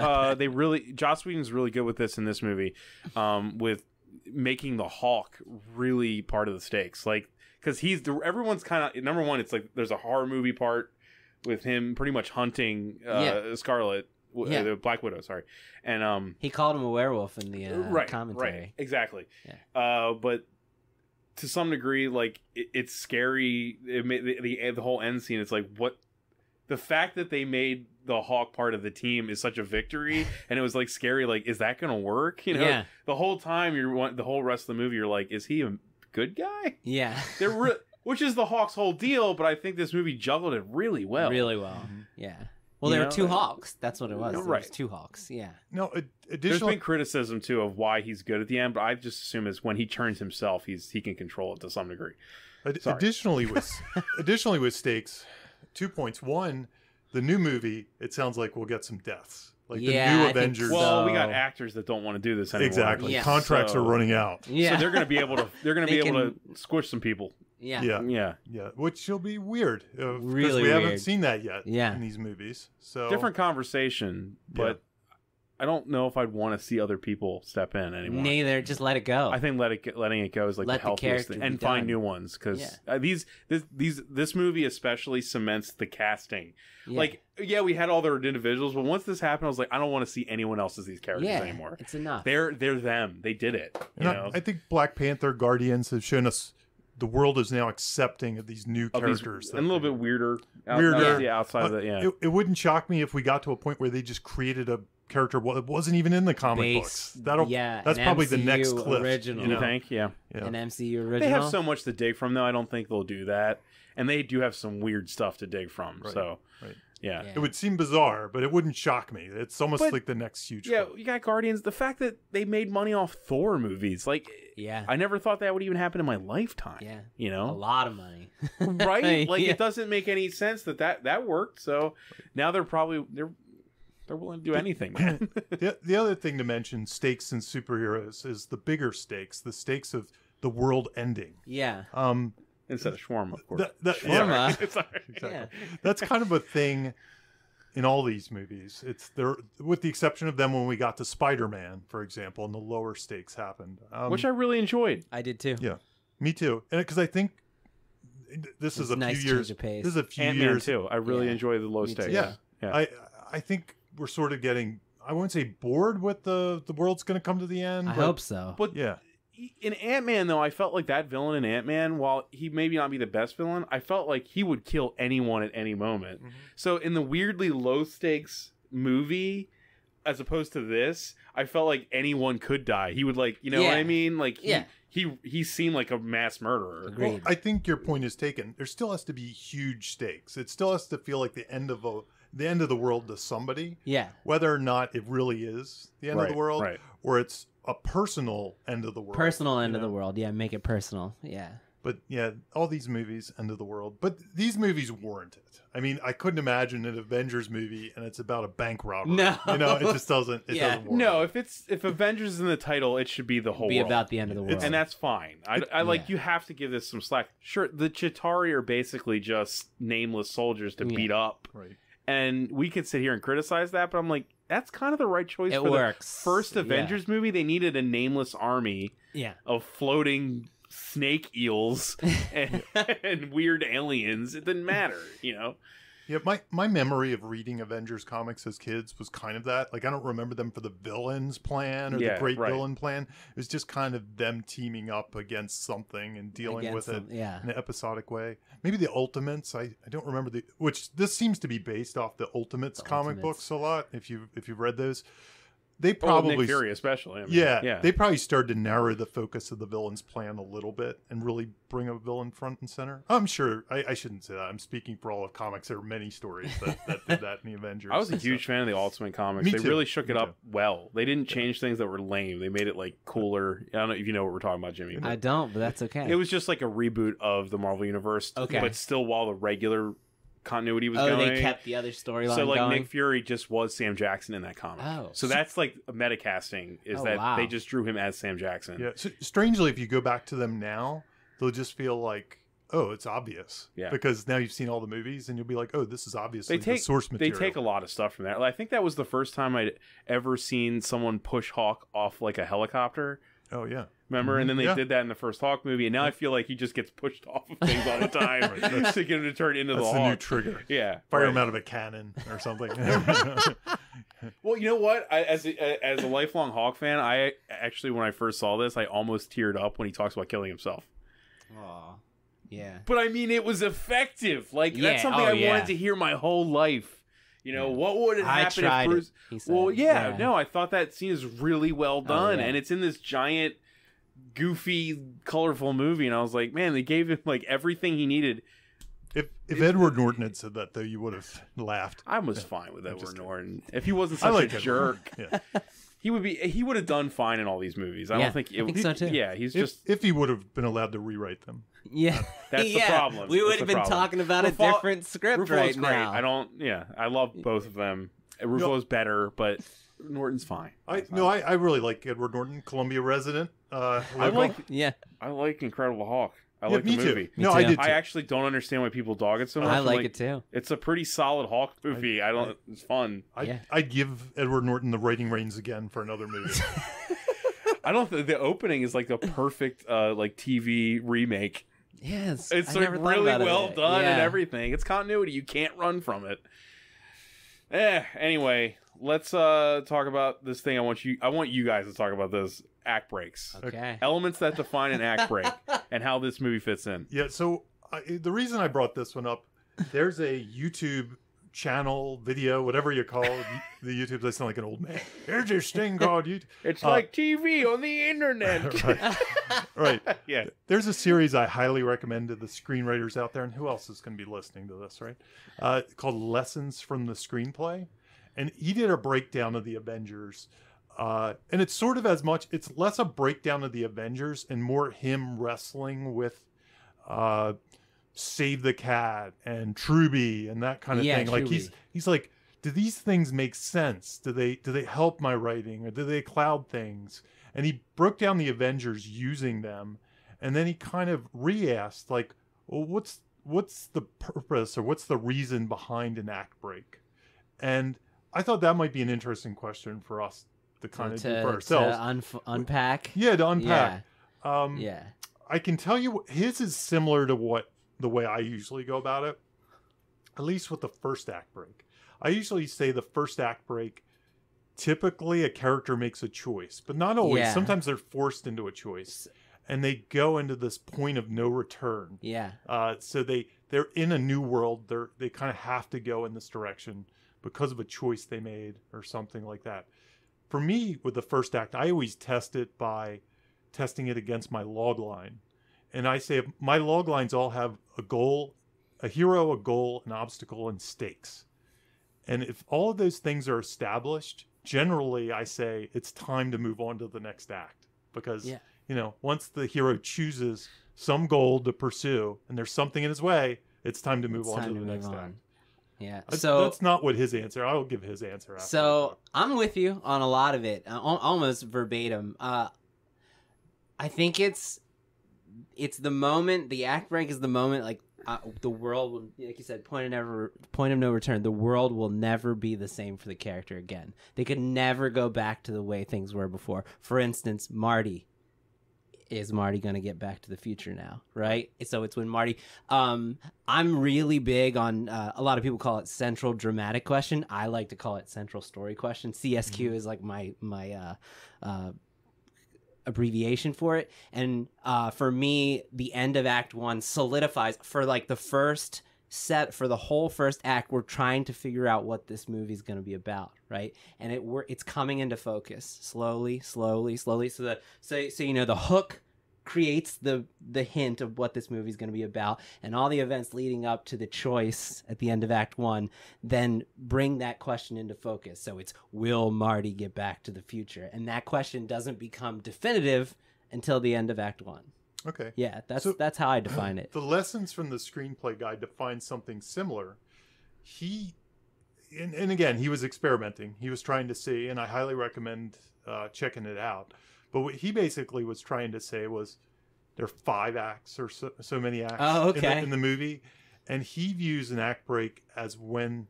Joss Whedon's really good with this in this movie, with making the Hulk really part of the stakes. Like because everyone's kind of number one. It's like there's a horror movie part with him pretty much hunting Scarlet. The Black Widow, sorry, and he called him a werewolf in the commentary. Right, exactly. Yeah. But to some degree, like it's scary. It made the whole end scene. It's like what the fact that they made the Hawk part of the team is such a victory, and it was like scary. Like, is that gonna work? The whole time the whole rest of the movie, you're like, is he a good guy? Yeah, which is the Hawk's whole deal. But I think this movie juggled it really well. Really well. Mm-hmm. Yeah. Well, there were two Hawks. That's what it was. There was two Hawks. Yeah. No, there's been criticism too of why he's good at the end, but I just assume is when he turns himself, he can control it to some degree. Additionally, with stakes, 2 points. One, the new movie. It sounds like we'll get some deaths, like the new Avengers. Well, we got actors that don't want to do this anymore. Exactly. Yeah. Contracts are running out. Yeah. So they're going to be able to squish some people. Yeah. Which will be weird. Really we haven't seen that yet in these movies. So different conversation, but I don't know if I'd want to see other people step in anymore. Neither, just let it go. I think letting it go is like the healthiest thing, and find new ones because this movie especially cements the casting. Yeah. Like, we had all their individuals, but once this happened, I was like, I don't want to see anyone else as these characters anymore. It's enough. They're them. They did it. I think Black Panther, Guardians have shown us the world is now accepting of these new characters. And a little bit weirder. Outside of it, It wouldn't shock me if we got to a point where they just created a character that wasn't even in the comic books. That's probably the next cliff. Original. You think? Yeah. An MCU original. They have so much to dig from, though. I don't think they'll do that. And they do have some weird stuff to dig from. Right. So, yeah. It would seem bizarre, but it wouldn't shock me. It's almost like the next huge cliff. You got Guardians. The fact that they made money off Thor movies, like... Yeah, I never thought that would even happen in my lifetime. Yeah, a lot of money, right? Like it doesn't make any sense that worked. So now they're willing to do anything, man. The other thing to mention, stakes in superheroes, is the bigger stakes, the stakes of the world ending. Yeah. Instead of shawarma, of course. Shawarma. Exactly. Yeah. That's kind of a thing in all these movies. It's there, with the exception of them when we got to Spider-Man, for example, and the lower stakes happened, which I really enjoyed. I did too. Yeah, me too. And because I think this is a nice few years. Change of pace. This is a few Ant-Man years too. I really enjoy the low stakes. Yeah. I think we're sort of getting. I wouldn't say bored with the world's going to come to the end. I hope so. But in Ant-Man, though, I felt like that villain in Ant-Man, while he maybe not be the best villain, I felt like he would kill anyone at any moment. Mm-hmm. So in the weirdly low-stakes movie, as opposed to this, I felt like anyone could die. He would, like, you know what I mean? Like, he seemed like a mass murderer. Well, I think your point is taken. There still has to be huge stakes. It still has to feel like the end of the world to somebody. Yeah. Whether or not it really is the end of the world, or it's a personal end of the world. Personal end of the world. Yeah, make it personal. Yeah. But yeah, all these movies, end of the world. But these movies warrant it. I mean, I couldn't imagine an Avengers movie and it's about a bank robbery. No. You know, it just doesn't, it doesn't work. No, if Avengers is in the title, it should be the whole world. About the end of the world. And that's fine. I like, you have to give this some slack. Sure, the Chitauri are basically just nameless soldiers to beat up. Right. And we could sit here and criticize that, but I'm like, that's kind of the right choice for the first Avengers movie. They needed a nameless army of floating snake eels and weird aliens. It didn't matter, you know? Yeah, my memory of reading Avengers comics as kids was kind of that. Like, I don't remember them for the villain's plan or the great villain plan. It was just kind of them teaming up against something and dealing with it in an episodic way. Maybe the Ultimates. I don't remember which this seems to be based off the Ultimates comic books a lot. If you've read those. They probably Nick Fury especially. I mean, they probably started to narrow the focus of the villain's plan a little bit and really bring a villain front and center. I'm sure I shouldn't say that. I'm speaking for all of comics. There are many stories that did that in the Avengers. I was a huge fan of the Ultimate Comics. They really shook it up well. They didn't change things that were lame. They made it like cooler. I don't know if you know what we're talking about, Jimmy. I don't, but that's okay. It was just like a reboot of the Marvel Universe, but still while the regular continuity was going. They kept the other storyline So, like, going? Nick Fury just was Sam Jackson in that comic. So that's, like, metacasting, is that they just drew him as Sam Jackson. Yeah. So, strangely, if you go back to them now, they'll just feel like, oh, it's obvious. Yeah. Because now you've seen all the movies, and you'll be like, oh, this is obviously the source material. They take a lot of stuff from that. I think that was the first time I'd ever seen someone push Hawk off, like, a helicopter. Oh, yeah. Remember? And then they did that in the first Hawk movie, and now I feel like he just gets pushed off of things all the time to get him to turn into the Hawk. That's the new trigger. Yeah. Fire him out of a cannon or something. Well, you know what? As a lifelong Hawk fan, I actually, when I first saw this, I almost teared up when he talks about killing himself. Aw. Yeah. But, I mean, it was effective. Like, that's something I wanted to hear my whole life. You know, what would have happened if Bruce... Well, no, I thought that scene is really well done, and it's in this giant, goofy, colorful movie, and I was like, man, they gave him, like, everything he needed. If Edward Norton had said that, though, you would have laughed. I was fine with Edward Norton. If he wasn't such a jerk, he would have done fine in all these movies. I think so, too. Yeah, he's if he would have been allowed to rewrite them. Yeah, that's the problem. We would have been talking about a different script right now. I love both of them. Ruffalo's better, but Norton's fine. I really like Edward Norton, Columbia resident. I like Incredible Hulk. I like the movie. No, I did too. I actually don't understand why people dog it so much. I like it too. It's a pretty solid Hulk movie. It's fun. I'd give Edward Norton the writing reins again for another movie. I don't think the opening is like the perfect like TV remake. Yes, it's like really well done and everything. It's continuity. You can't run from it. Anyway, let's talk about this thing. I want you guys to talk about this. Act breaks. Okay. Elements that define an act break and how this movie fits in. Yeah, so the reason I brought this one up, there's a YouTube channel, video, whatever you call it, the YouTube. I sound like an old man. There's this thing called YouTube. It's like TV on the internet. Right. Yeah. There's a series I highly recommend to the screenwriters out there, and who else is going to be listening to this, right? Called Lessons from the Screenplay. And he did a breakdown of the Avengers. And it's sort of it's less a breakdown of the Avengers and more him wrestling with Save the Cat and Truby and that kind of thing. Like he's like, do these things make sense? Do they help my writing, or do they cloud things? And he broke down the Avengers using them, and then he kind of re-asked, like, well, what's the purpose, or what's the reason behind an act break? And I thought that might be an interesting question for us to kind of do for ourselves. To unpack. Yeah, to unpack. Yeah. I can tell you his is similar to the way I usually go about it, at least with the first act break. I usually say the first act break typically a character makes a choice, but not always. Yeah. Sometimes they're forced into a choice, and they go into this point of no return. Yeah. So they're in a new world. They kind of have to go in this direction because of a choice they made or something like that. For me, with the first act, I always test it by testing it against my log line. And I say my log lines all have a goal, a hero, a goal, an obstacle, and stakes. And if all of those things are established, generally I say it's time to move on to the next act. Because, once the hero chooses some goal to pursue and there's something in his way, it's time to move on to the next act. Yeah. So that's not what his answer. I'll give his answer after. So I'm with you on a lot of it, almost verbatim. I think it's the moment. The act break is the moment. Like the world, like you said, point of no return. The world will never be the same for the character again. They could never go back to the way things were before. For instance, Marty. Is Marty going to get back to the future now, right? So it's when Marty... I'm really big on... a lot of people call it central dramatic question. I like to call it central story question. CSQ is like my abbreviation for it. And for me, the end of Act 1 solidifies... For like the first set... For the whole first act, we're trying to figure out what this movie is going to be about, right? And it's coming into focus slowly. So the hook creates the hint of what this movie is going to be about, and all the events leading up to the choice at the end of Act 1 then bring that question into focus. So it's, will Marty get back to the future? And that question doesn't become definitive until the end of Act 1. Okay. Yeah, that's how I define it. The lessons from the screenplay guide define something similar. And again, he was experimenting. He was trying to see, and I highly recommend checking it out. But what he basically was trying to say was there are 5 acts or so many acts in the movie. And he views an act break as when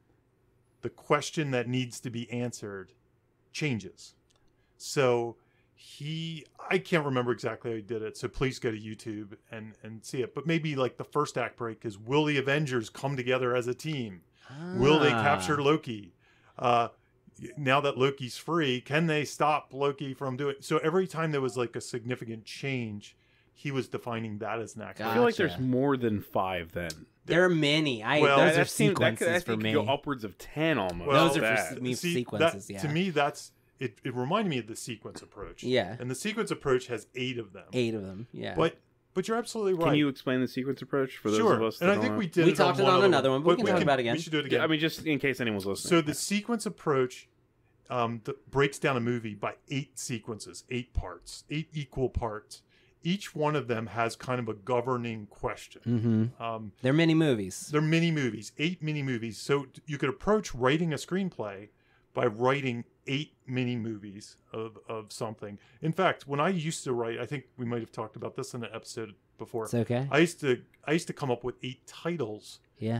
the question that needs to be answered changes. So I can't remember exactly how he did it, so please go to YouTube and see it. But maybe like the first act break is, will the Avengers come together as a team? Will they capture Loki? Now that Loki's free, can they stop Loki from doing... So every time there was like a significant change, he was defining that as an act. I feel like there's more than 5 then. There are many. Those are sequences for me. Go upwards of 10 almost. Well, those are for me sequences, To me, that's... It reminded me of the sequence approach. Yeah. And the sequence approach has 8 of them. 8 of them, yeah. But you're absolutely right. Can you explain the sequence approach for those of us that and I think we did. We talked it on another one, but we can talk about it again. We should do it again. Yeah, I mean, just in case anyone's listening. So the sequence approach breaks down a movie by 8 sequences, 8 parts, 8 equal parts. Each one of them has kind of a governing question. Mm-hmm. They're mini movies. 8 mini movies. So you could approach writing a screenplay by writing 8 mini movies of something. In fact, when I used to write, I think we might have talked about this in an episode before. It's okay. I used to come up with 8 titles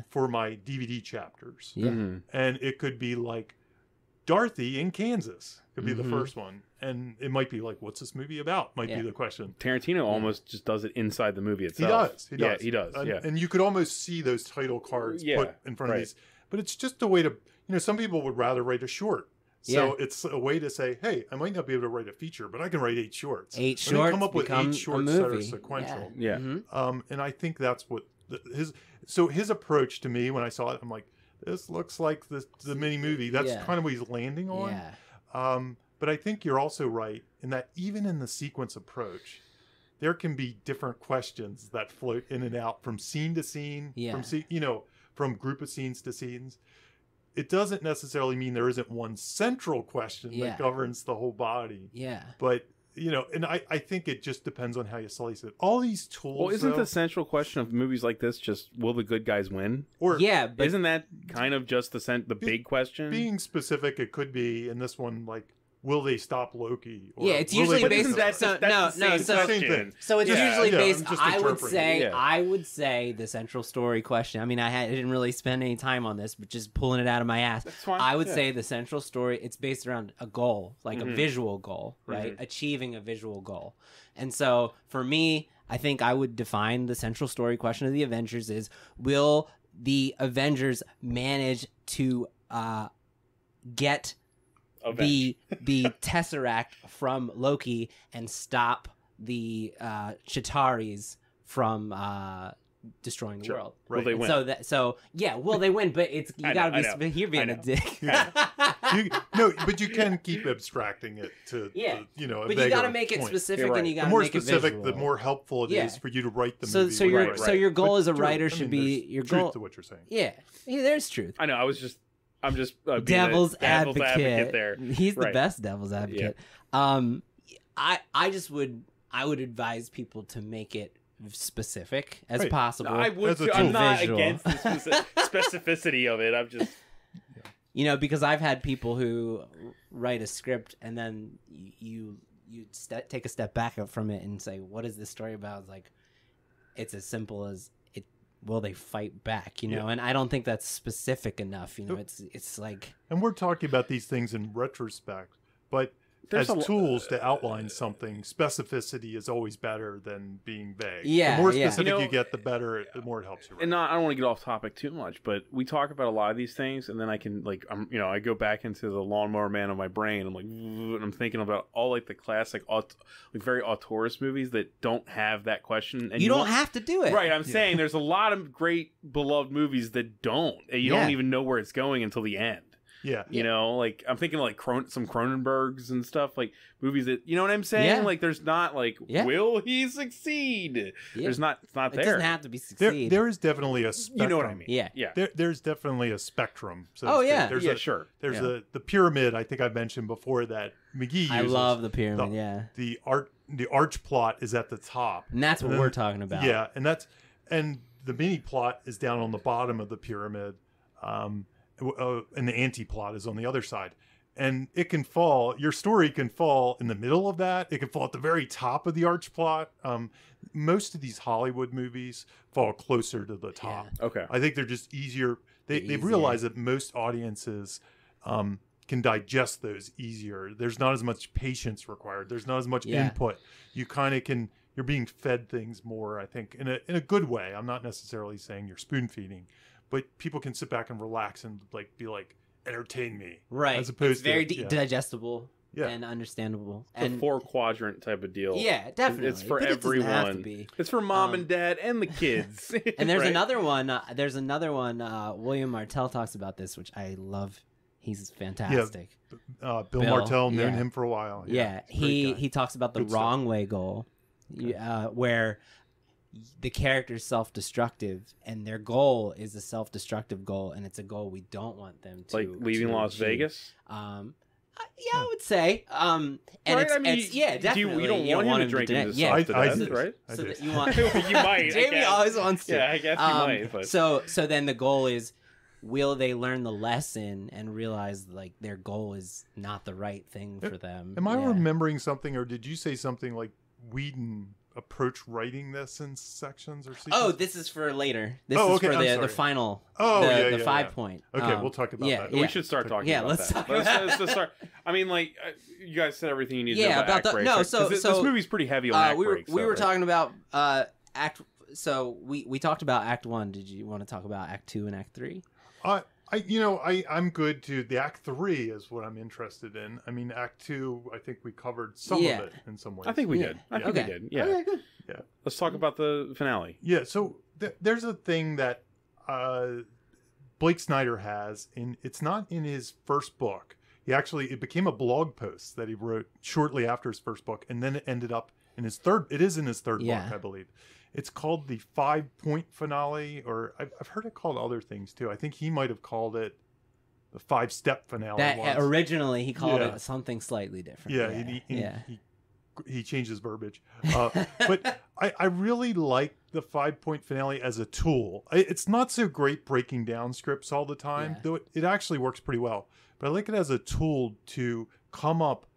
for my DVD chapters. Yeah. Mm-hmm. And it could be like Dorothy in Kansas could be the first one. And it might be like, what's this movie about? Might be the question. Tarantino almost just does it inside the movie itself. He does. Yeah, he does. And you could almost see those title cards put in front of these. But it's just a way to, some people would rather write a short. So it's a way to say, hey, I might not be able to write a feature, but I can write 8 shorts. 8 shorts come up with 8 shorts that are sequential. Yeah. And I think that's what his approach to me when I saw it, I'm like, this looks like the mini movie. That's kind of what he's landing on. Yeah. But I think you're also right in that even in the sequence approach, there can be different questions that float in and out from scene to scene, from group of scenes to scenes. It doesn't necessarily mean there isn't one central question that governs the whole body. Yeah. But, and I think it just depends on how you slice it. All these tools. Well, isn't the central question of movies like this just, will the good guys win? Or but isn't that kind of just the big question? Being specific, it could be in this one, like, will they stop Loki? Or it's usually based on So it's usually based. I would say the central story question. I mean, I didn't really spend any time on this, but just pulling it out of my ass. That's fine. I would say the central story. It's based around a goal, like a visual goal, right? Achieving a visual goal. And so for me, I think I would define the central story question of the Avengers is: will the Avengers manage to get the Tesseract from Loki and stop the Chitauri's from destroying the world. Right. Will they win? Will they win? But it's you gotta be you're being a dick. But you can keep abstracting it to a but you gotta make it point. specific, and you gotta the more make specific, it visual. the more helpful it is for you to write the movie. So your goal as a writer should be your truth goal to what you're saying. Yeah, there's truth. I know. I'm just being devil's a advocate there. He's the best devil's advocate. I would advise people to make it specific as possible. I would. I'm not against the specificity of it. I'm just, because I've had people who write a script and then you take a step back from it and say, "What is this story about?" It's like, it's as simple as it. Will they fight back? And I don't think that's specific enough. It's like, and we're talking about these things in retrospect, but. As tools to outline something, specificity is always better than being vague. Yeah, the more specific you get, the better, the more it helps you. And I don't want to get off topic too much, but we talk about a lot of these things, and then I can I go back into the Lawnmower Man of my brain. I'm like, and I'm thinking about all like the classic, very auteurist movies that don't have that question. And you don't have to do it, right? I'm saying there's a lot of great beloved movies that don't. And you don't even know where it's going until the end. Yeah. Like I'm thinking like some Cronenbergs and stuff, like movies that, you know what I'm saying? Yeah. Like there's not like, will he succeed? Yeah. There's not, it's not there. It doesn't have to be succeed. There is definitely a spectrum. You know what I mean? Yeah. There's definitely a spectrum. Sure. There's the pyramid, I think I mentioned before, that McGee uses. I love the pyramid, The arch plot is at the top. And that's what we're talking about. Yeah, and the mini plot is down on the bottom of the pyramid. And the anti-plot is on the other side, and it can fall. Your story can fall in the middle of that. It can fall at the very top of the arch plot. Most of these Hollywood movies fall closer to the top. Yeah. Okay, I think they're just easier. They realize that most audiences can digest those easier. There's not as much patience required. There's not as much input. You kind of can. You're being fed things more, I think, in a good way. I'm not necessarily saying you're spoon feeding. But people can sit back and relax and be like, entertain me, right? As opposed it's very digestible and understandable. It's a 4-quadrant type of deal. Yeah, definitely. It's for everyone. It's for mom and dad and the kids. And there's another one. William Martell talks about this, which I love. He's fantastic. Yeah, Bill Martell, known him for a while. Yeah, he talks about the wrong way goal, where the character's self-destructive, and their goal is a self-destructive goal, and it's a goal we don't want them to, like leaving Las Vegas. I would say. And right? definitely. You don't want him to drink himself to death, right? So that you want. You might. Jamie always wants to. Yeah, I guess you might. But. So then the goal is, will they learn the lesson and realize like their goal is not the right thing for them? Am I remembering something, or did you say something like Whedon approach writing this in sections or sequences? Oh, this is for later. This is for the final. The 5 point. Okay, we'll talk about that. We should start talking about let's that. Talk about let's start. I mean, like you guys said everything you need to know about act breaks. No, right? so this movie's pretty heavy on act breaks. We were talking about act. So we talked about Act 1. Did you want to talk about Act 2 and Act 3? I'm good to the Act 3 is what I'm interested in. I mean, Act 2, I think we covered some of it in some ways. I think we did. I think we did. Yeah. Okay, good. Yeah. Let's talk about the finale. Yeah. So there's a thing that Blake Snyder has, it's not in his first book. It became a blog post that he wrote shortly after his first book, and then it ended up in his third. It is in his third book, I believe. It's called the 5-point finale, or I've heard it called other things too. I think he might have called it the 5-step finale. Originally he called it something slightly different. Yeah, he changed his verbiage. But I really like the 5-point finale as a tool. It's not so great breaking down scripts all the time, though it actually works pretty well. But I like it as a tool to come up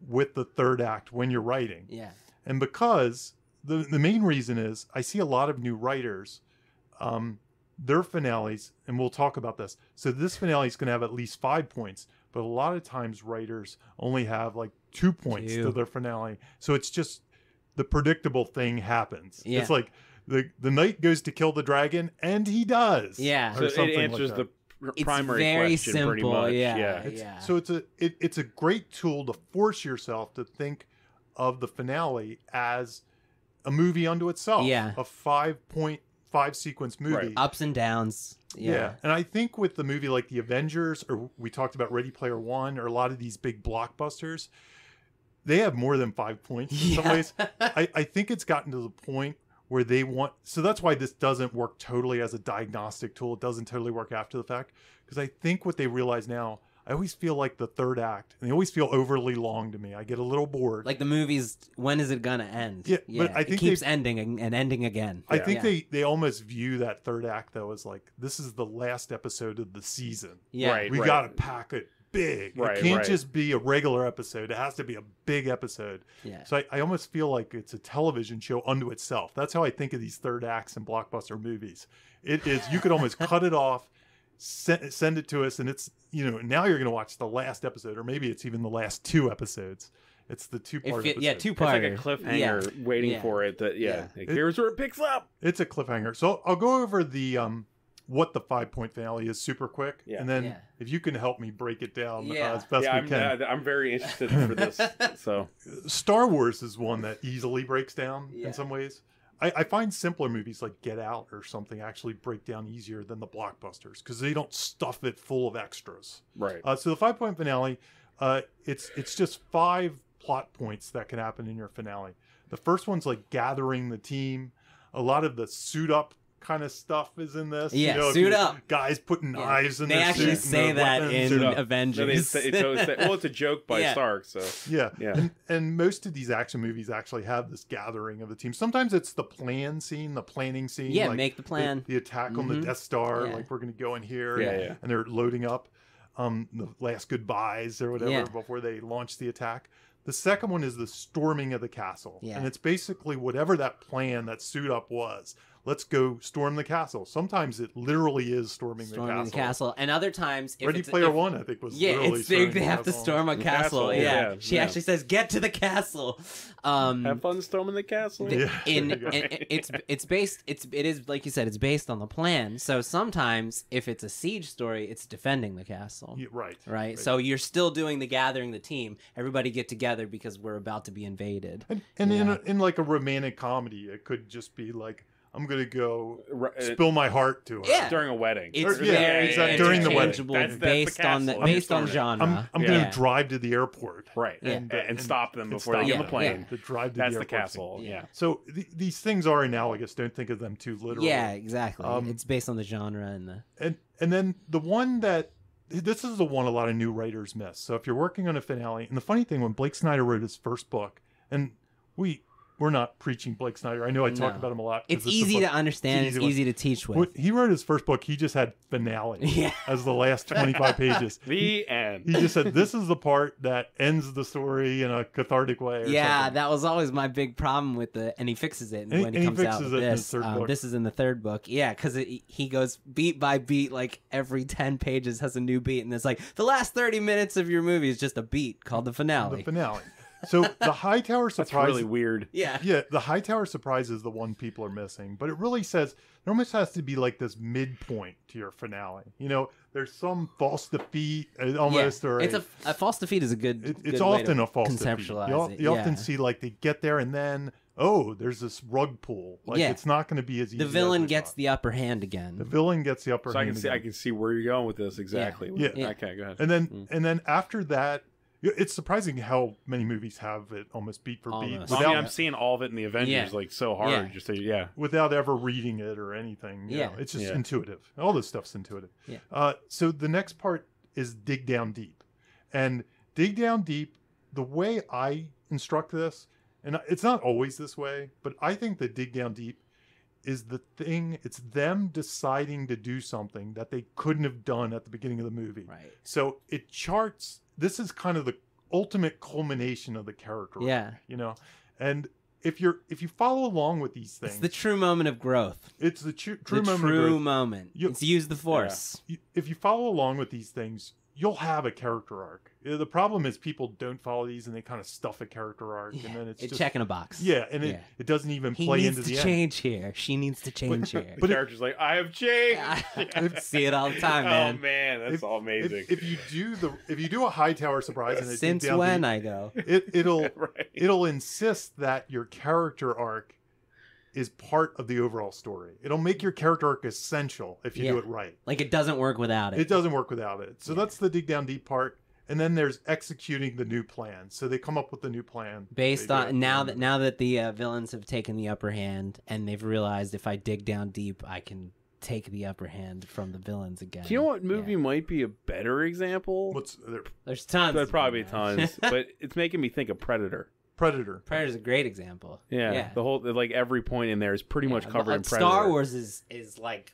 with the third act when you're writing. Yeah. And because the main reason is I see a lot of new writers, their finales, and we'll talk about this. So this finale is going to have at least 5 points, but a lot of times writers only have like 2 points to their finale. So it's just the predictable thing happens. It's like the knight goes to kill the dragon, and he does. Yeah. So it answers primary very question, simple, pretty much. yeah. So it's a great tool to force yourself to think of the finale as a movie unto itself. Yeah. A 5.5 sequence movie. Right. Ups and downs. Yeah. And I think with the movie like the Avengers, or we talked about Ready Player One, or a lot of these big blockbusters, they have more than 5 points in some ways. I think it's gotten to the point where they want, so that's why this doesn't work totally as a diagnostic tool. It doesn't totally work after the fact, because I think what they realize now, I always feel like the third act, and they always feel overly long to me. I get a little bored. Like the movies, when is it gonna end? Yeah, but I think it keeps ending and ending again. I think they almost view that third act though as like, this is the last episode of the season. Yeah. Right. We got to pack it big. Right, it can't right. just be a regular episode. It has to be a big episode. Yeah. So I almost feel like it's a television show unto itself. That's how I think of these third acts in blockbuster movies. It is, you could almost cut it off, send it to us, and it's, now you're going to watch the last episode, or maybe it's even the last two episodes. It's the two-part episode. Yeah, two-part. It's like a cliffhanger waiting for it. That like, here's where it picks up. It's a cliffhanger. So I'll go over the what the 5-point finale is super quick, and then if you can help me break it down as best we can. I'm very interested for this. So Star Wars is one that easily breaks down in some ways. I find simpler movies like Get Out or something actually break down easier than the blockbusters because they don't stuff it full of extras. Right. So the 5-point finale, it's just 5 plot points that can happen in your finale. The first one's like gathering the team. A lot of the suit up kind of stuff is in this. Yeah, suit up. Guys putting knives in their suit. They actually say that in Avengers. It's a joke by Stark. So yeah. And most of these action movies actually have this gathering of the team. Sometimes it's the planning scene. Yeah, like make the plan. The attack on the Death Star. Yeah. Like, we're going to go in here. Yeah. And they're loading up the last goodbyes or whatever before they launch the attack. The second one is the storming of the castle. Yeah. And it's basically whatever that plan, that suit up was. Let's go storm the castle. Sometimes it literally is storming the castle. And other times... Ready Player One, I think, was literally storming they have to storm a castle. Yeah. She actually says, get to the castle. Have fun storming the castle. It's based... It is, like you said, it's based on the plan. So sometimes, if it's a siege story, it's defending the castle. Yeah, right. So you're still doing the gathering the team. Everybody get together because we're about to be invaded. And in like a romantic comedy, it could just be like, I'm going to go spill my heart to her. Yeah. During a wedding. It's very during the wedding. That's based on genre. I'm going to drive to the airport. Right. And stop them before they get on the plane. To drive to That's the the castle. Yeah. So these things are analogous. Don't think of them too literally. Yeah, exactly. It's based on the genre and then the one that... This is the one a lot of new writers miss. So if you're working on a finale... And the funny thing, when Blake Snyder wrote his first book... And we're not preaching Blake Snyder. I know I talk about him a lot. It's easy to understand. It's easy to teach with. When he wrote his first book, he just had finale as the last 25 pages. The end. He just said, this is the part that ends the story in a cathartic way. Something. That was always my big problem with and he fixes it when he comes out with this. This is in the third book. Yeah, because he goes beat by beat, like every 10 pages has a new beat. And it's like, the last 30 minutes of your movie is just a beat called the finale. The finale. So the Hightower surprise... That's really weird. Yeah, the Hightower surprise is the one people are missing. But it really says there almost has to be like this midpoint to your finale. There's some false defeat almost. Or it's a false defeat is a good It's good often way to a false conceptualize defeat. You often see like they get there and then, there's this rug pull. Like it's not going to be as easy. The villain gets the upper hand again. The villain gets the upper hand. I can see where you're going with this exactly. Yeah. Okay, go ahead. And then after that... It's surprising how many movies have it almost beat for beat. I'm seeing all of it in the Avengers like so hard. Without ever reading it or anything. It's just intuitive. All this stuff's intuitive. So the next part is dig down deep. And dig down deep, the way I instruct this, and it's not always this way, but I think that dig down deep is the thing. It's them deciding to do something that they couldn't have done at the beginning of the movie. Right. So it charts... This is kind of the ultimate culmination of the character. Yeah. And if you follow along with these things, it's the true moment of growth. It's the true moment. It's use the force. If you follow along with these things, you'll have a character arc. The problem is people don't follow these and they kind of stuff a character arc, and then it's just checking a box. Yeah, and it doesn't even play into the end. He needs to change here. She needs to change here. The character's like, I have changed. I see it all the time, man. Oh man, that's all amazing. If you do a Hightower surprise, and since when I go, it'll insist that your character arc is part of the overall story. It'll make your character arc essential if you do it right. Like it doesn't work without it. It doesn't work without it. So that's the dig down deep part. And then there's executing the new plan. So they come up with the new plan based on now that the villains have taken the upper hand and they've realized if I dig down deep, I can take the upper hand from the villains again. Do you know what movie might be a better example? There's tons. There's probably tons, but it's making me think of Predator. Predator's a great example. Yeah. The whole like every point in there is pretty much covered in Predator. Star Wars is like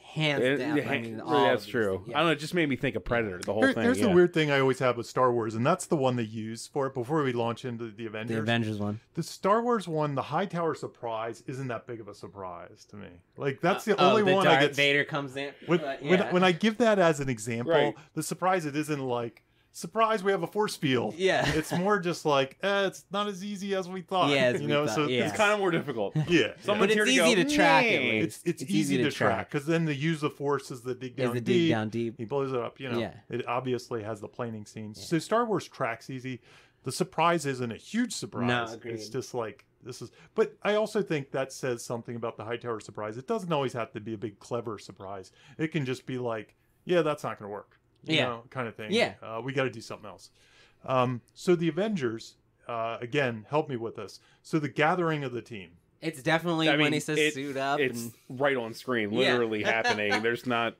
hands down. I mean, that's true. I don't know. It just made me think of Predator. The whole thing. There's the weird thing I always have with Star Wars, and that's the one they use for it before we launch into the Avengers. The Avengers one. The Star Wars one, the Hightower surprise, isn't that big of a surprise to me. Like that's the only one I get. Vader comes in. When I give that as an example, the surprise, it isn't like, surprise, we have a force field. Yeah. It's more just like, it's not as easy as we thought. Yeah, so it's kind of more difficult. Yeah. But it's easy to track it. It's easy to track because then they use the force as the dig down deep. He blows it up, It obviously has the planing scenes. So Star Wars tracks easy. The surprise isn't a huge surprise. No, agreed. It's just like, but I also think that says something about the Hightower surprise. It doesn't always have to be a big, clever surprise. It can just be like, yeah, that's not going to work. You know, kind of thing. Yeah. We got to do something else. So the Avengers, again, help me with this. So the gathering of the team. It's definitely when he says suit up. It's right on screen, literally happening. There's not.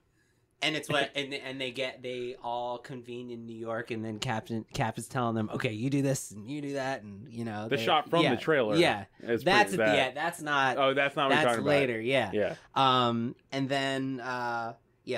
And it's what, and they all convene in New York, and then Cap is telling them, okay, you do this and you do that, and the shot from the trailer. Yeah, that's that's not. Oh, that's not. What that's you're talking later. About. Yeah. And then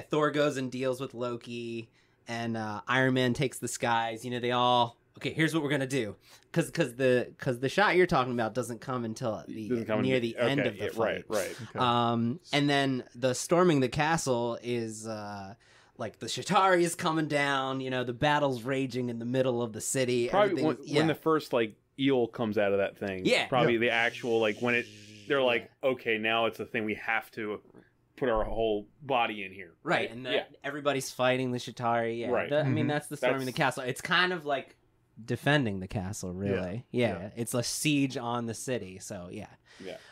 Thor goes and deals with Loki, and Iron Man takes the skies. They all here's what we're gonna do, because the shot you're talking about doesn't come until near the end of the fight. Right. Okay. And then the storming the castle is like the Chitauri is coming down. The battle's raging in the middle of the city. Probably when the first eel comes out of that thing. Yeah. Probably the actual when they're like, okay, now it's a thing we have to put our whole body in here. Right. And everybody's fighting the Chitauri. Yeah. Right. I mean, that's the storming the castle. It's kind of like defending the castle, really. Yeah. It's a siege on the city. So, yeah.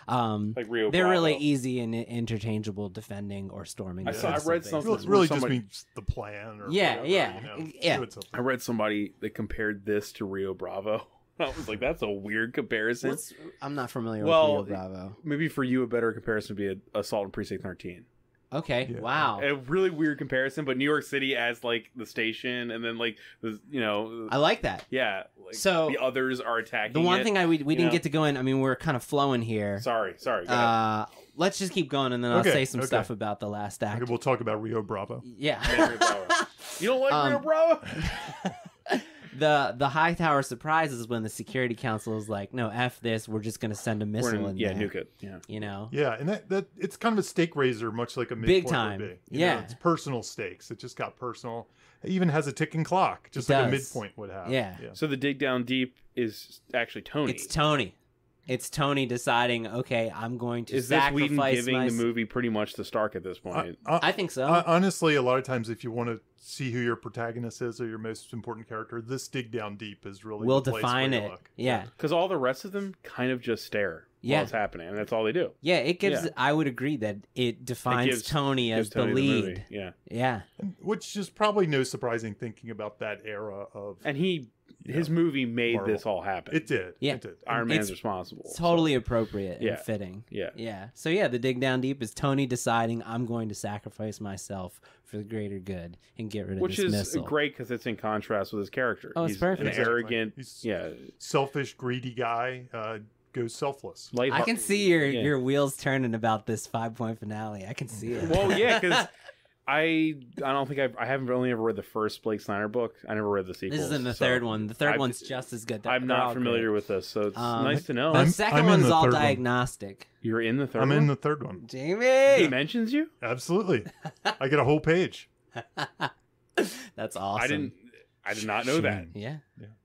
Like Rio they're Bravo. Really easy and interchangeable defending or storming. I read something. It really just means the plan. Or yeah. I read somebody that compared this to Rio Bravo. I was like, that's a weird comparison. I'm not familiar with Rio Bravo. Maybe for you, a better comparison would be Assault on Precinct 13. Okay. Yeah. Wow. A really weird comparison, but New York City as the station, and then I like that. Yeah. So the others are attacking. The one thing we didn't get to go in. I mean, we're kind of flowing here. Sorry. Let's just keep going, and then I'll say some stuff about the last act. Okay, we'll talk about Rio Bravo. Yeah. Rio Bravo. You don't like Rio Bravo? The Hightower surprise is when the Security Council is like, no, F this, we're just going to send a missile in there. Nuke it. Yeah. Yeah, and that it's kind of a stake raiser, much like a midpoint big time. Would be. It's personal stakes. It just got personal. It even has a ticking clock, just like a midpoint would have. Yeah. So the dig down deep is actually Tony. It's Tony deciding, okay, I'm going to sacrifice. Is this Whedon giving the movie pretty much to Stark at this point? I think so. Honestly, a lot of times, if you want to see who your protagonist is or your most important character, this dig down deep is really will the place define where you it. look. Yeah, because all the rest of them kind of just stare while it's happening, and that's all they do. Yeah, it gives. I would agree that it defines Tony as the lead. Yeah. Which is probably no surprising thinking about that era of. And his movie made Marvel. This all happen. It did. Yeah. It did. Iron Man's responsible. Totally appropriate and fitting. Yeah. So the dig down deep is Tony deciding I'm going to sacrifice myself for the greater good and get rid of this missile. Which is great because it's in contrast with his character. Oh, it's perfect. An arrogant, selfish, greedy guy. Goes selfless. I can see your wheels turning about this 5-point finale. I can see it. Well, yeah, because I don't think I haven't only ever read the first Blake Snyder book. I never read the sequel. This isn't the third one. The third one's just as good. I'm not familiar with this, so it's nice to know. The second one's all diagnostic. You're in the third one? I'm in the third one. Jamie! He mentions you? Absolutely. I get a whole page. That's awesome. I did not know that. Yeah.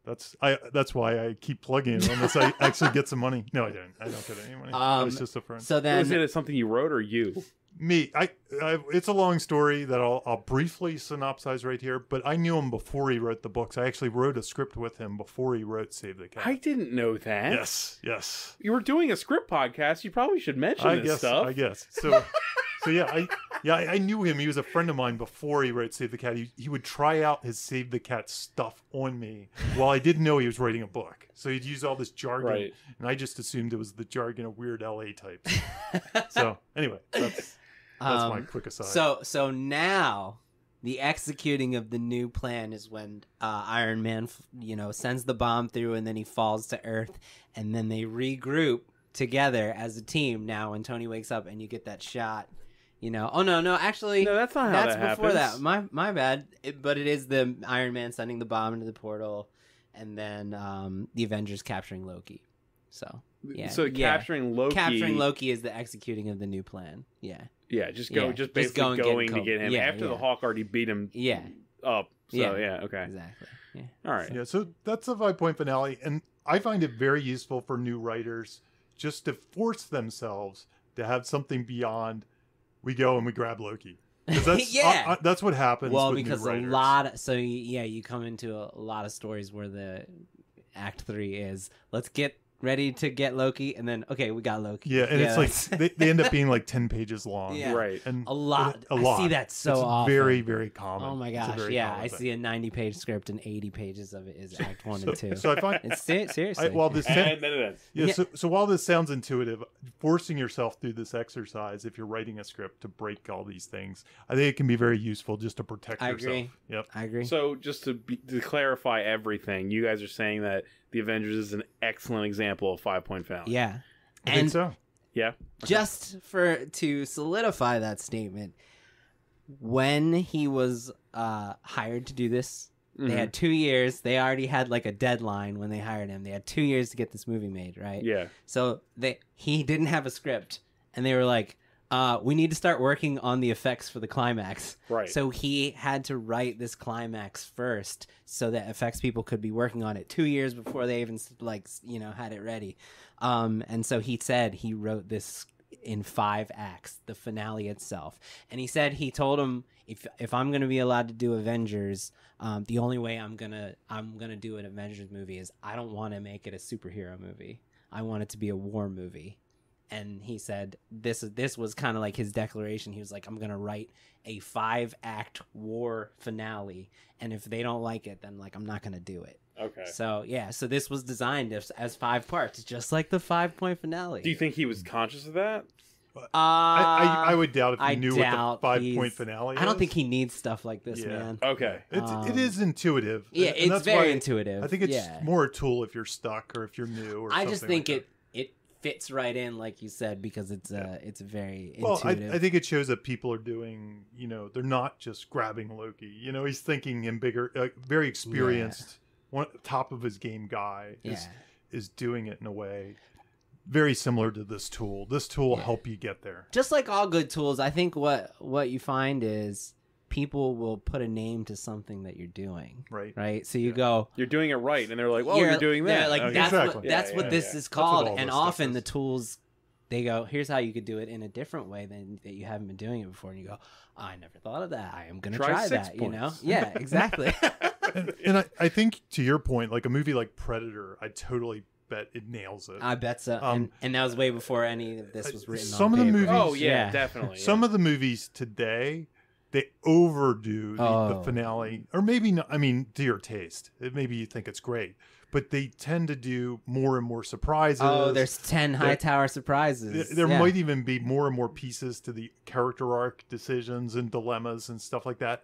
That's why I keep plugging it unless I actually get some money. No, I didn't. I don't get any money. I was just a friend. So then, was it something you wrote or you? Me, it's a long story that I'll briefly synopsize right here. But I knew him before he wrote the books. I actually wrote a script with him before he wrote Save the Cat. I didn't know that. Yes. You were doing a script podcast. You probably should mention this stuff. I guess. So yeah, I knew him. He was a friend of mine before he wrote Save the Cat. He would try out his Save the Cat stuff on me while I didn't know he was writing a book. So he'd use all this jargon, and I just assumed it was the jargon of weird LA types. So anyway, that's my quick aside. So now the executing of the new plan is when Iron Man, sends the bomb through, and then he falls to Earth, and then they regroup together as a team. Now, when Tony wakes up, and you get that shot. Oh no, actually, no, that's not how that's that before happens. that. My bad. But it is the Iron Man sending the bomb into the portal, and then the Avengers capturing Loki. So yeah, capturing Loki is the executing of the new plan. Yeah, just basically going to get him after the Hawk already beat him. Up. So okay, exactly. Yeah, all right. Yeah, so that's a 5-point finale, and I find it very useful for new writers just to force themselves to have something beyond. We go and we grab Loki. That's, that's what happens. Well, with because new writers. a lot. You come into a lot of stories where the Act 3 is let's get ready to get Loki, and then okay, we got Loki. Yeah, and it's like they end up being like 10 pages long. Yeah. Right. And a lot. A lot. I see that so it's often. Very, very common. Oh my gosh! Yeah, I see a 90-page script and 80 pages of it is Act 1 and 2. So I find it's seriously. while this and then it ends. So while this sounds intuitive, forcing yourself through this exercise, if you're writing a script to break all these things, I think it can be very useful just to protect yourself. Agree. Yep. I agree. So just to clarify everything, you guys are saying that the Avengers is an excellent example of 5-point finale. Yeah. I think so. Yeah. Okay. Just to solidify that statement, when he was hired to do this, they had 2 years. They already had like a deadline when they hired him. They had 2 years to get this movie made, right? Yeah. So he didn't have a script, and they were like, we need to start working on the effects for the climax. Right. So he had to write this climax first so that effects people could be working on it 2 years before they even had it ready. And so he said he wrote this in 5 acts, the finale itself. And he told him, if I'm going to be allowed to do Avengers, the only way I'm going to do an Avengers movie is I don't want to make it a superhero movie. I want it to be a war movie. And he said this was kind of like his declaration. He was like, I'm going to write a 5-act war finale. And if they don't like it, then like I'm not going to do it. Okay. So, so this was designed as 5 parts, just like the 5-point finale. Do you think he was conscious of that? I would doubt if he knew what the 5-point finale is. I don't think he needs stuff like this, man. Okay. It is intuitive. Yeah, and it's very intuitive. I think it's more a tool if you're stuck or if you're new or something. I just think like it fits right in, like you said, because it's very intuitive. Well, I think it shows that people are doing, they're not just grabbing Loki. He's thinking in bigger, very experienced, top of his game guy is doing it in a way very similar to this tool. This tool will help you get there. Just like all good tools, I think what you find is people will put a name to something that you're doing. Right. So you go, you're doing it right, and they're like, you're doing that. Like that's what this is called. And often the tools, they go, here's how you could do it in a different way than that you haven't been doing it before. And you go, I never thought of that. I am going to try that. Points. Yeah, exactly. and I think to your point, like a movie like Predator, I totally bet it nails it. I bet so. And that was way before any of this was written. Some on of the paper. movies, definitely. Some of the movies today, they overdo the finale, or maybe not. I mean, to your taste, maybe you think it's great, but they tend to do more and more surprises. Oh, there's 10 Hightower surprises. There might even be more and more pieces to the character arc decisions and dilemmas and stuff like that.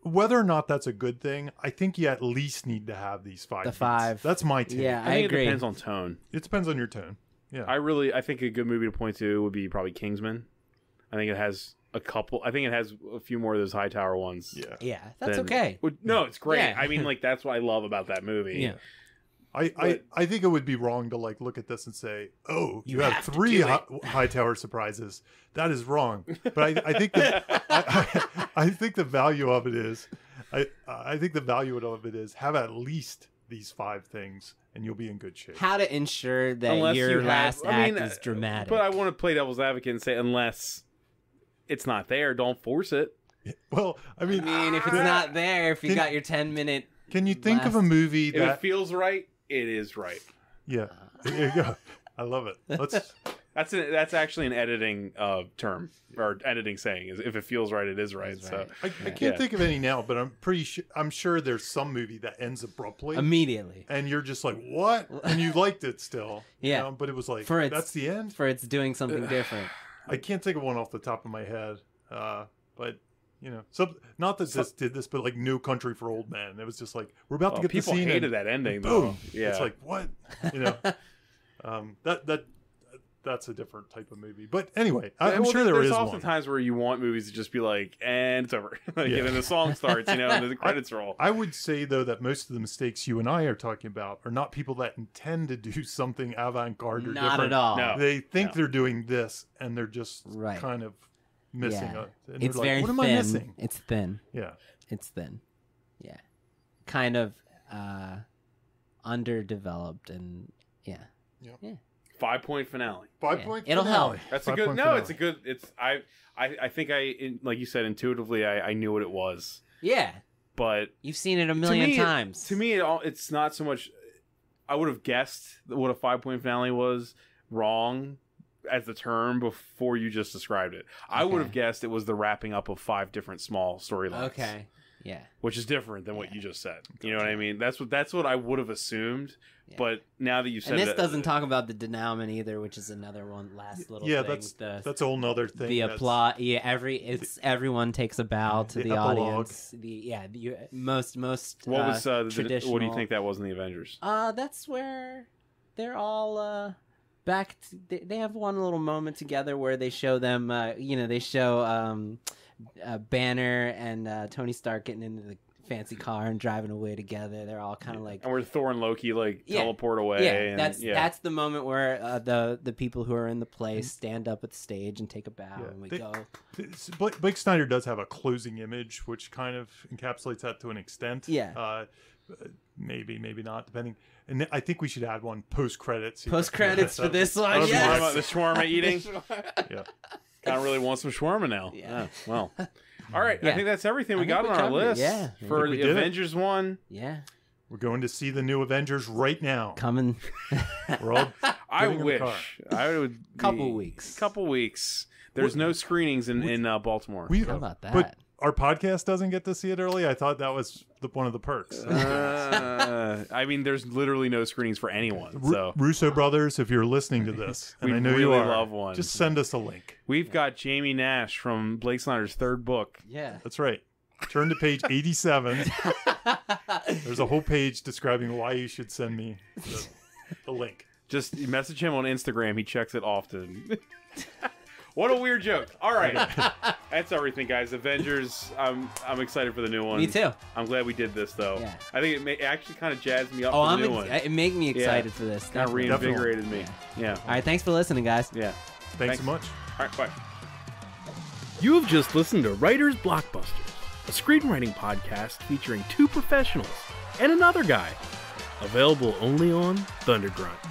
Whether or not that's a good thing, I think you at least need to have these 5 The beats. 5. That's my take. Yeah, I think agree. It depends on tone. It depends on your tone. Yeah. I think a good movie to point to would be probably Kingsman. I think it has a few more of those Hightower ones. Yeah, that's okay. No, it's great. Yeah. I mean, like, that's what I love about that movie. Yeah. I think it would be wrong to like look at this and say, "Oh, you have 3 high tower surprises." That is wrong. But I think that I think the value of it is, I think the value of it is have at least these 5 things, and you'll be in good shape. How to ensure that your last act is dramatic. But I want to play devil's advocate and say, unless it's not there, don't force it. Well, I mean, if it's not there, if you got your 10-minute. Can you think of a movie that if it feels right? It is right. Yeah, there you go. I love it. That's actually an editing term or editing saying is if it feels right, it is right. So I can't think of any now, but I'm sure there's some movie that ends abruptly immediately, and you're just like, what? And you liked it still, yeah. You know? But it was like that's the end. For it's doing something different. I can't think of one off the top of my head, but. You know, so not that this did this, but like No Country for Old Men. It was just like we're about to get the scene. People hated that ending, though. Boom. Yeah, it's like what, you know, that's a different type of movie. But anyway, I'm sure there is one. There's often times where you want movies to just be like, and it's over, like, and then the song starts, you know, and the credits roll. I would say though that most of the mistakes you and I are talking about are not people that intend to do something avant-garde or different. Not at all. No. They think they're doing this, and they're just kind of. Missing it's like, very what am thin. I missing? It's thin. Yeah. It's thin. Yeah. Kind of underdeveloped and yeah. 5-point finale. 5-point It'll finale. help. That's a good finale. It's a good I think like you said, intuitively I knew what it was. Yeah. But you've seen it a million times. To me it's not so much I would have guessed what a 5-point finale was wrong as the term before you just described it. I would have guessed it was the wrapping up of 5 different small storylines. Okay. Yeah. Which is different than what you just said. You know what I mean? That's what I would have assumed. Yeah. But now that you said and this doesn't talk about the denouement either, which is another one last little thing. That's a whole nother thing. The applause. Yeah, everyone takes a bow to the audience. Most what was traditional. What do you think that was in the Avengers? That's where they're all back. They have one little moment together where they show them. They show Banner and Tony Stark getting into the fancy car and driving away together. They're all kind of like, and where Thor and Loki teleport away. Yeah, that's the moment where the people who are in the play stand up at the stage and take a bow, and we go. Blake Snyder does have a closing image, which kind of encapsulates that to an extent. Yeah. Maybe not, depending. And I think we should add one post credits. Post credits for this one. Yes. The shawarma eating. Yeah. Kind of really want some shawarma now. Yeah. Well. All right. I think that's everything we got on our list. Yeah. For the Avengers one. Yeah. We're going to see the new Avengers right now. Coming. We're all I wish. I would. Couple weeks. There's no screenings in Baltimore. How about that? But our podcast doesn't get to see it early. I thought that was one of the perks. I mean, there's literally no screenings for anyone. So Russo brothers, if you're listening to this, and I know really you are, love one. Just send us a link. We've got Jamie Nash from Blake Snyder's third book. Yeah, that's right. Turn to page 87. There's a whole page describing why you should send me the link. Just message him on Instagram. He checks it often. What a weird joke. All right. That's everything, guys. Avengers, I'm excited for the new one. Me too. I'm glad we did this, though. Yeah. I think it actually kind of jazzed me up for the new one. It made me excited for this. Kind of reinvigorated me. Yeah. All right, thanks for listening, guys. Yeah. Thanks so much. All right, bye. You have just listened to Writer's Blockbusters, a screenwriting podcast featuring 2 professionals and another guy. Available only on Thundergrunt.